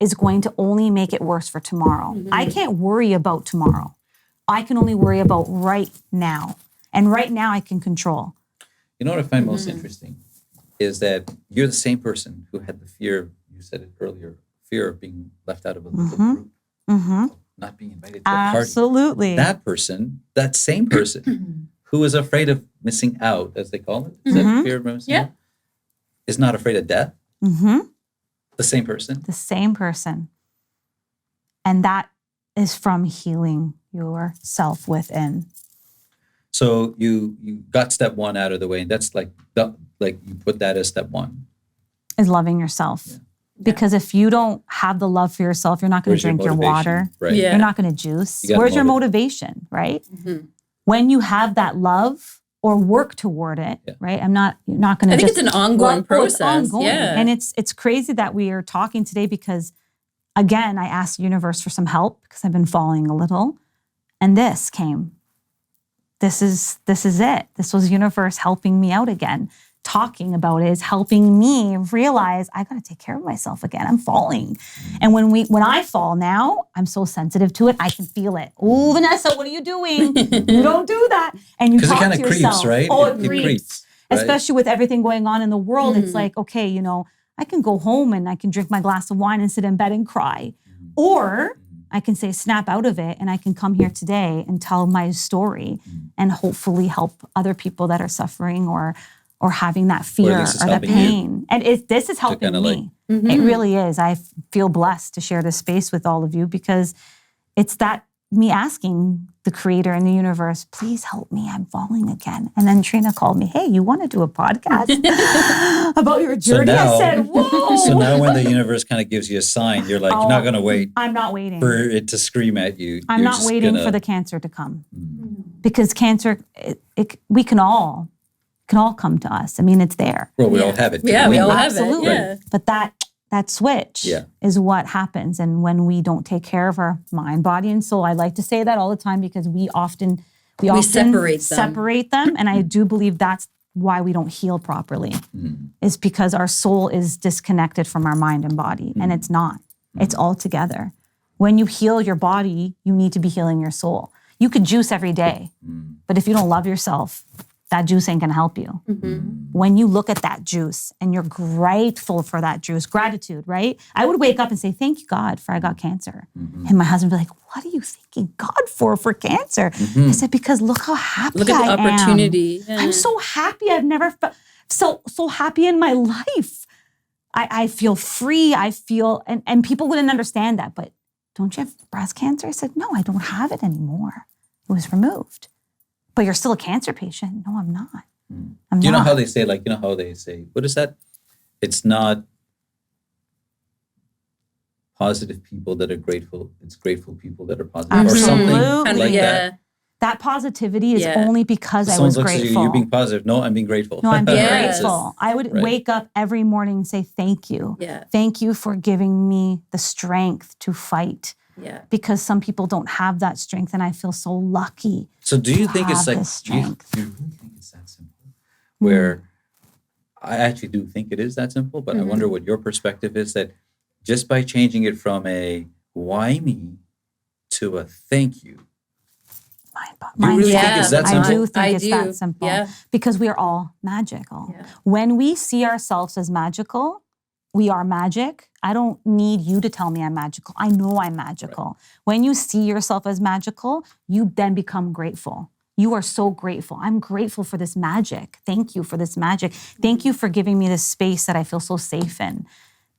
is going to only make it worse for tomorrow. I can't worry about tomorrow. I can only worry about right now. And right now I can control. You know what I find most interesting is that you're the same person who had the fear, you said it earlier, fear of being left out of a little group, not being invited to a party. Absolutely. That same person who was afraid of missing out, as they call it, is that fear of missing out? Is not afraid of death. The same person. The same person. And that is from healing yourself within. So you got step one out of the way, and that's like you put that as step one. Is loving yourself. Yeah. Because if you don't have the love for yourself, you're not going to drink your water. Right. You're not going to juice. Where's your motivation, right? When you have that love or work toward it, right? You're not going to. I think it's an ongoing process. Ongoing. Yeah. And it's crazy that we are talking today, because again, I asked the universe for some help because I've been falling a little. And this came. This is it. This was universe helping me out again. Talking about it is helping me realize I got to take care of myself again. I'm falling. And when I fall now, I'm so sensitive to it. I can feel it. Oh, Vanessa, what are you doing? You don't do that. And you talk to yourself. Because it kind of creeps, right? Oh, it creeps. Right? Especially with everything going on in the world. It's like, okay, you know, I can go home and I can drink my glass of wine and sit in bed and cry. Or I can say, snap out of it, and I can come here today and tell my story and hopefully help other people that are suffering or having that fear or that pain. And this is helping me. It really is. I feel blessed to share this space with all of you because it's that me asking the creator and the universe, please help me, I'm falling again. And then Trina called me, hey, you want to do a podcast about your journey? So now, I said, whoa. So now when the universe kind of gives you a sign, you're like, you're not going to wait. I'm not waiting. For it to scream at you. I'm not waiting for the cancer to come. Because cancer, we can all come to us. I mean, it's there. Well, we all have it. Yeah, we all have Absolutely. it. Yeah. But that switch is what happens. And when we don't take care of our mind, body, and soul, I like to say that all the time because we often separate them. And I do believe that's why we don't heal properly, is because our soul is disconnected from our mind and body. And it's not. It's all together. When you heal your body, you need to be healing your soul. You could juice every day, but if you don't love yourself, that juice ain't gonna help you. When you look at that juice and you're grateful for that juice, gratitude, right? I would wake up and say, thank you, God, for I got cancer. And my husband would be like, what are you thanking God for cancer? I said, because look how happy I am. Look at the opportunity. Yeah. I'm so happy. I've never felt so happy in my life. I feel free. I feel, and people wouldn't understand that, but don't you have breast cancer? I said, no, I don't have it anymore. It was removed. But you're still a cancer patient. No, I'm not. Do you know how they say, what is that? It's not positive people that are grateful. It's grateful people that are positive. Absolutely. Or something like that. That positivity is only because I was grateful. You're being positive. No, I'm being grateful. No, I'm being grateful. I would wake up every morning and say, thank you. Yeah. Thank you for giving me the strength to fight. Yeah. Because some people don't have that strength, and I feel so lucky. So do you think it's like, do you really think it's that simple? Where I actually do think it is that simple, but I wonder what your perspective is, that just by changing it from a why me to a thank you. I do think it's I that simple. Yeah. Because we are all magical. Yeah. When we see ourselves as magical, we are magic. I don't need you to tell me I'm magical. I know I'm magical. Right. When you see yourself as magical, you then become grateful. You are so grateful. I'm grateful for this magic. Thank you for this magic. Thank you for giving me this space that I feel so safe in.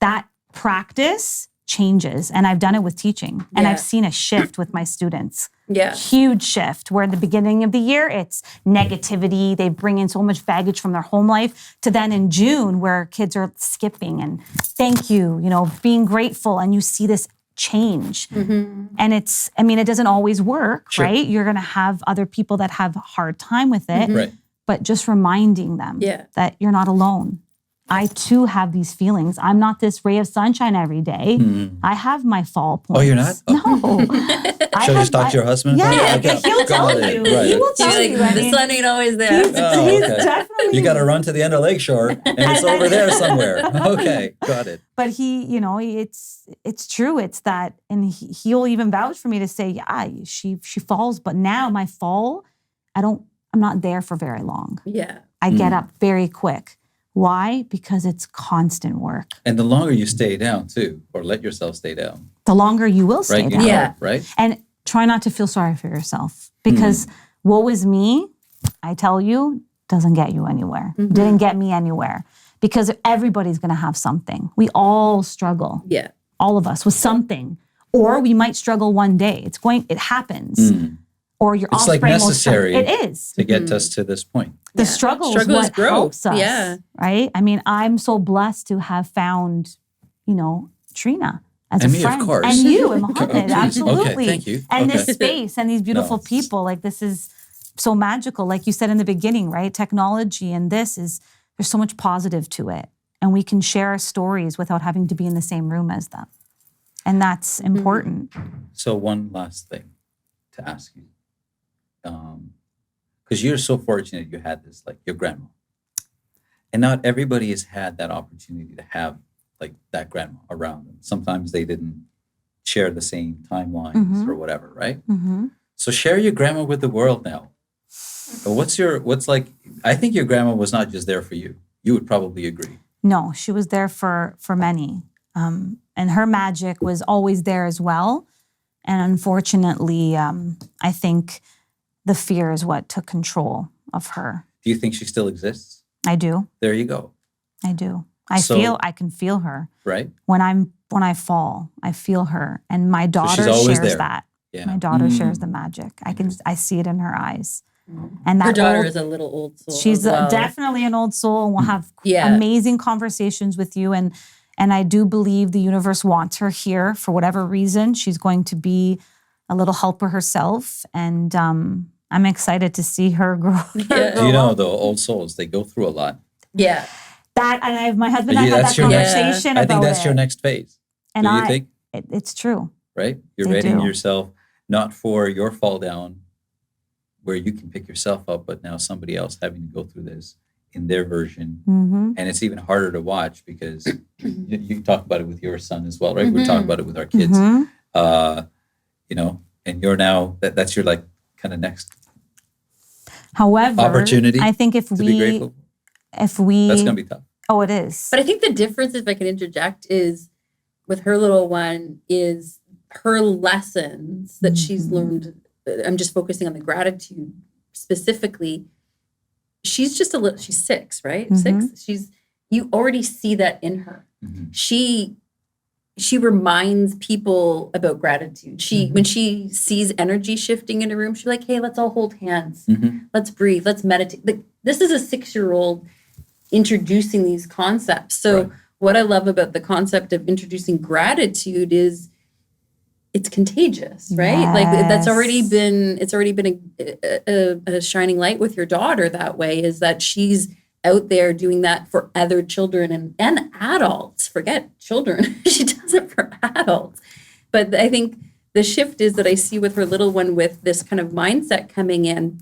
That practice changes. And I've done it with teaching. And I've seen a shift with my students. Yeah. Huge shift, where in the beginning of the year, it's negativity. They bring in so much baggage from their home life, to then in June, where kids are skipping and thank you, being grateful. And you see this change. And it doesn't always work, right? You're going to have other people that have a hard time with it, right. But just reminding them that you're not alone. I too have these feelings. I'm not this ray of sunshine every day. I have my fall points. Oh, you're not? No. Shall I just talk to your husband? Yeah, okay. He'll tell you. Right. He will tell you. The sun ain't always there. He's definitely. You got to run to the end of Lakeshore, and it's over there somewhere. Okay, got it. But he, it's true. It's that, and he'll even vouch for me to say, yeah, she falls, but now my fall, I'm not there for very long. Yeah. I get up very quick. Why? Because it's constant work. And the longer you stay down too, or let yourself stay down, the longer you will stay down. Yeah. Right. And try not to feel sorry for yourself, because woe is me, I tell you, doesn't get you anywhere. Didn't get me anywhere, because everybody's going to have something. We all struggle. Yeah. All of us with something, or we might struggle one day. It happens. Or your offspring like necessary. It is to get us to this point. The struggle is what helps us, right? I mean, I'm so blessed to have found, Trina as a friend. Of course. And you and Mohammed, absolutely. Okay, thank you. And this space and these beautiful people, like this is so magical. Like you said in the beginning, right? Technology and there's so much positive to it. And we can share our stories without having to be in the same room as them. And that's important. So one last thing to ask you. Because you're so fortunate you had this, like your grandma. And not everybody has had that opportunity to have like that grandma around them. Sometimes they didn't share the same timelines or whatever, right? Mm-hmm. So share your grandma with the world now. I think your grandma was not just there for you. You would probably agree. No, she was there for many. And her magic was always there as well. And unfortunately, I think the fear is what took control of her. Do you think she still exists? I do. There you go. I do. I can feel her. Right. When I fall, I feel her. And my daughter always shares there. that. Yeah. My daughter shares the magic. I see it in her eyes. And that Her daughter is a little old soul. She's as well. definitely an old soul, and we'll have amazing conversations with you. And I do believe the universe wants her here for whatever reason. She's going to be a little helper herself, and I'm excited to see her grow. Do you know, though, old souls, they go through a lot. Yeah. That, and my husband and I had that conversation about it. I think that's your next phase. And do you think? It's true. Right? You're readying yourself not for your fall down, where you can pick yourself up, but now somebody else having to go through this in their version. And it's even harder to watch because you talk about it with your son as well, right? We're talking about it with our kids. And you're now, that's your like kind of next opportunity. I think if we, that's going to be tough. Oh, it is. But I think the difference, if I can interject, is with her little one is her lessons that she's learned. I'm just focusing on the gratitude specifically. She's just she's 6, right? 6. You already see that in her. She reminds people about gratitude. When she sees energy shifting in a room, she's like, hey, let's all hold hands. Let's breathe. Let's meditate. This is a 6-year-old introducing these concepts. So what I love about the concept of introducing gratitude is it's contagious, right? Yes. Like it's already been a shining light with your daughter that way, is that she's out there doing that for other children and adults. Forget children. She does it for adults. But I think the shift is that I see with her little one with this kind of mindset coming in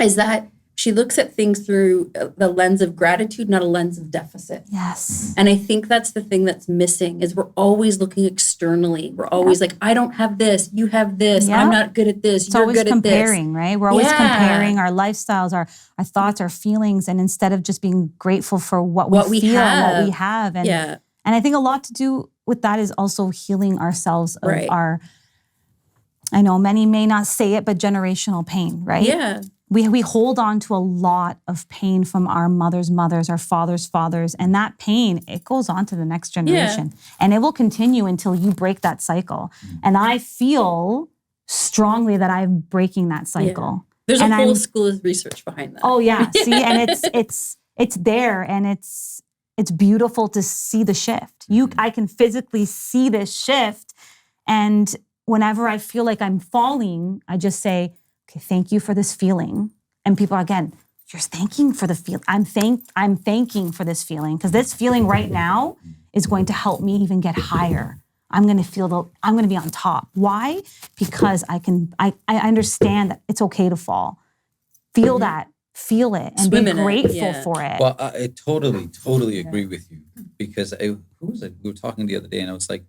is that she looks at things through the lens of gratitude, not a lens of deficit. Yes. And I think that's the thing that's missing is we're always looking externally. We're always like, I don't have this, you have this, I'm not good at this, you're good at this. It's always comparing, right? We're always comparing our lifestyles, our thoughts, our feelings, and instead of just being grateful for what we feel and what we have. And I think a lot to do with that is also healing ourselves of our, I know many may not say it, but generational pain, right? Yeah. We hold on to a lot of pain from our mothers, our fathers, and that pain, it goes on to the next generation. And it will continue until you break that cycle. And I feel strongly that I'm breaking that cycle. There's a whole school of research behind that. Oh yeah, see, and it's there, and it's beautiful to see the shift. I can physically see this shift, and whenever I feel like I'm falling, I just say, okay, thank you for this feeling. And people, again, you're thanking for the feel. I'm thanking for this feeling because this feeling right now is going to help me even get higher. I'm going to be on top. Why? Because I understand that it's okay to fall. Feel that, feel it, and be grateful for it. Well, I totally agree with you because who was it? We were talking the other day and I was like,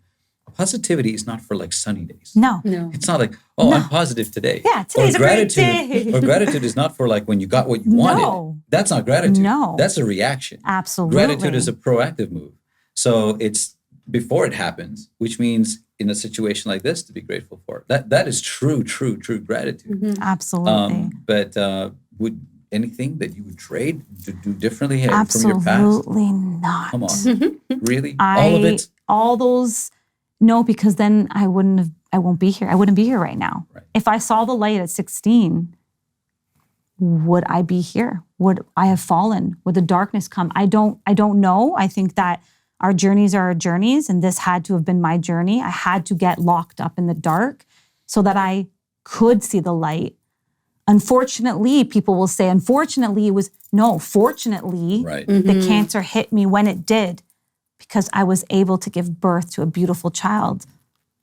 positivity is not for like sunny days. No. It's not like, I'm positive today. Yeah, today's a great day. Or gratitude is not for like when you got what you wanted. No. That's not gratitude. No. That's a reaction. Absolutely. Gratitude is a proactive move. So it's before it happens, which means in a situation like this to be grateful for. That is true gratitude. Absolutely. But would anything that you would trade to do differently from your past? Absolutely not. Come on. Really? All of it? All those. No, because then I won't be here. I wouldn't be here right now. Right. If I saw the light at 16, would I be here? Would I have fallen? Would the darkness come? I don't know. I think that our journeys are our journeys, and this had to have been my journey. I had to get locked up in the dark so that I could see the light. Unfortunately, people will say, fortunately, the cancer hit me when it did. Because I was able to give birth to a beautiful child.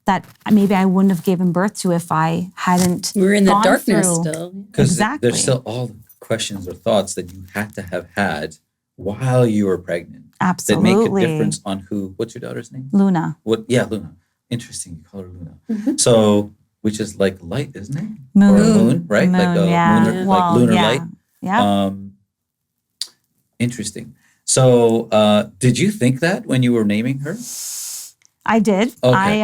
that maybe I wouldn't have given birth to if I hadn't. We're in the gone darkness through. still. Because Exactly. there's still all the questions or thoughts that you had to have had while you were pregnant Absolutely. that make a difference on who. What's your daughter's name? Luna. What? Yeah, Luna. Interesting. You call her Luna. So, which is like light, isn't it? Moon. Or moon, right? Moon, like a yeah. lunar, Well, like lunar yeah. light. Yeah. Interesting. So, did you think that when you were naming her? I did. Okay.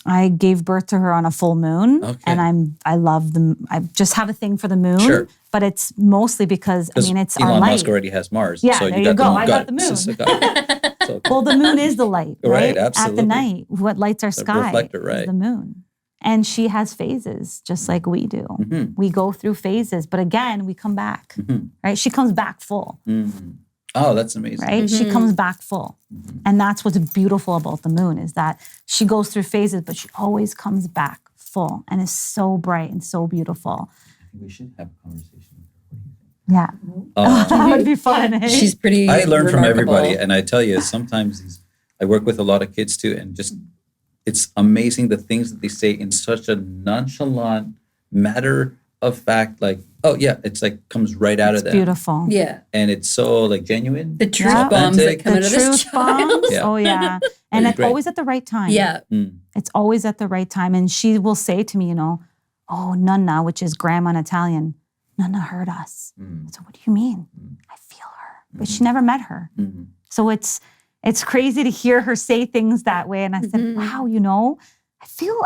I gave birth to her on a full moon, Okay. and I love the. I just have a thing for the moon. Sure. But it's mostly because I mean it's our Elon light. Musk already has Mars. Yeah, so there you you got go. The moon. I got the moon. So got it. So, Well, the moon is the light, right? Right, At absolutely. the night, what lights our sky reflector, is right. the moon. And she has phases, just like we do. Mhm. We go through phases, but again, we come back, Mhm. right? She comes back full, Mhm. Oh, that's amazing. right? She comes back full. And that's what's beautiful about the moon is that she goes through phases, but she always comes back full and is so bright and so beautiful. I think we should have a conversation with her. Yeah. That would be fun. Eh? She's pretty I learn from remarkable. everybody, and I tell you, sometimes I work with a lot of kids too, and just it's amazing the things that they say in such a nonchalant, matter of fact, like, oh yeah, it's like comes right out It's of them, beautiful. Yeah. and it's so like genuine. The truth Yeah. bombs that Authentic. come out The of this truth child. bombs. Yeah. Oh, yeah. And It's it's great. always at the right time. Yeah. Mm. It's always at the right time. And she will say to me, oh, Nonna, which is grandma in Italian, Nonna heard us. Mm. So what do you mean? I feel her. But she never met her. Mhm. So it's crazy to hear her say things that way. And I said, wow,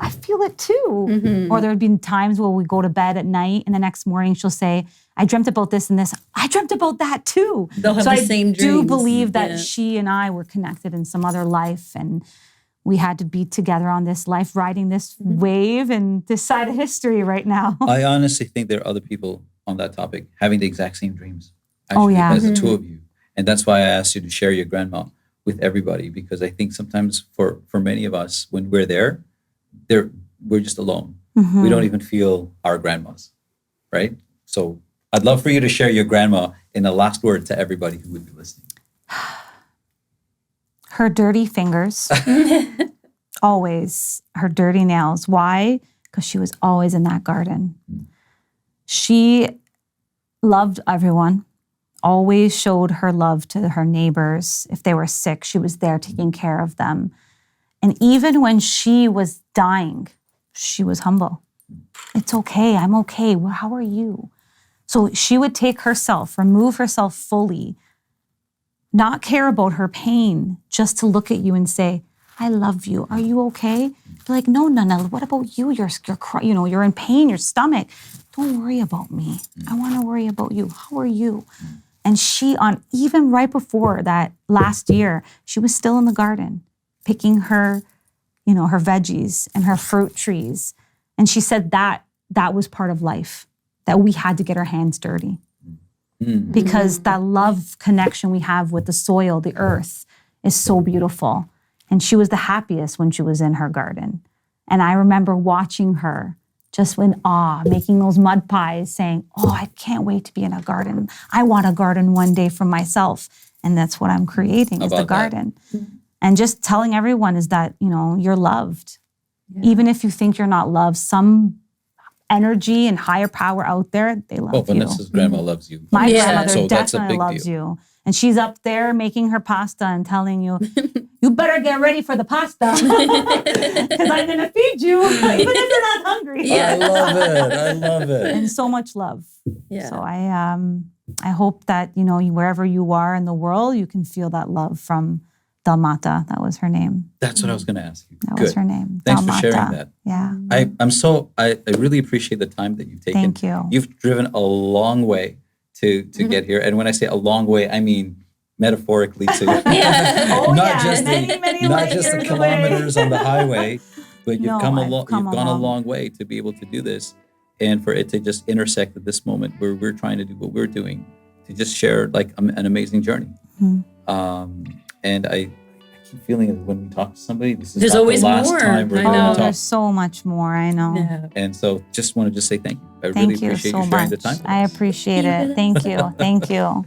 I feel it too. Or there would be times where we go to bed at night and the next morning she'll say, I dreamt about this and this. I dreamt about that too. They'll have so the I same do dreams. believe that Yeah. she and I were connected in some other life and we had to be together on this life, riding this wave and this side of history right now. I honestly think there are other people on that topic having the exact same dreams. Oh, yeah. As the two of you, and that's why I asked you to share your grandma with everybody, because I think sometimes for many of us, when we're there, we're just alone. Mm-hmm. We don't even feel our grandmas, right? So I'd love for you to share your grandma in the last word to everybody who would be listening. Her dirty fingers, always her dirty nails. Why? Because she was always in that garden. She loved everyone, always showed her love to her neighbors. If they were sick, she was there taking care of them. And even when she was dying, she was humble. It's okay, I'm okay. Well, how are you? So she would take herself, remove herself fully, not care about her pain, just to look at you and say, I love you. Are you okay? Be like, no, Nana, what about you? You're in pain, your stomach. Don't worry about me. I want to worry about you. How are you? And she, even right before that last year, she was still in the garden, picking her veggies and her fruit trees. And she said that was part of life, that we had to get our hands dirty. Because that love connection we have with the soil, the earth, is so beautiful. And she was the happiest when she was in her garden. And I remember watching her just in awe, making those mud pies, saying, oh, I can't wait to be in a garden. I want a garden one day for myself. And that's what I'm creating, is the About that. garden. And just telling everyone is that, you're loved. Even if you think you're not loved, some energy and higher power out there, they love Oh, you. Vanessa's grandma loves you. My Yeah. grandmother So that's a definitely big loves deal. you. And she's up there making her pasta and telling you, you better get ready for the pasta because I'm going to feed you even if you're not hungry. Yeah. I love it. I love it. And so much love. Yeah. So I hope that, wherever you are in the world, you can feel that love from Dalmata. That was her name. That's what I was going to ask you. That Good. was her name. Thanks for Dalmata. sharing that. Yeah. I really appreciate the time that you've taken. Thank you. You've driven a long way to get here. And when I say a long way, I mean metaphorically too. Oh, not yeah. just Many, the, many not light just the years kilometers away. on the highway, but you've No, come I've along. come You've gone a along. long way to be able to do this, and for it to just intersect at this moment where we're trying to do what we're doing, to just share like an amazing journey. And I keep feeling that when we talk to somebody, this is There's not always the last more. time we're I going know. to Oh, talk. there's so much more. I know. Yeah. And so just want to say thank you. I really Thank you appreciate so you sharing much. the time with I us. appreciate it. Thank you. Thank you.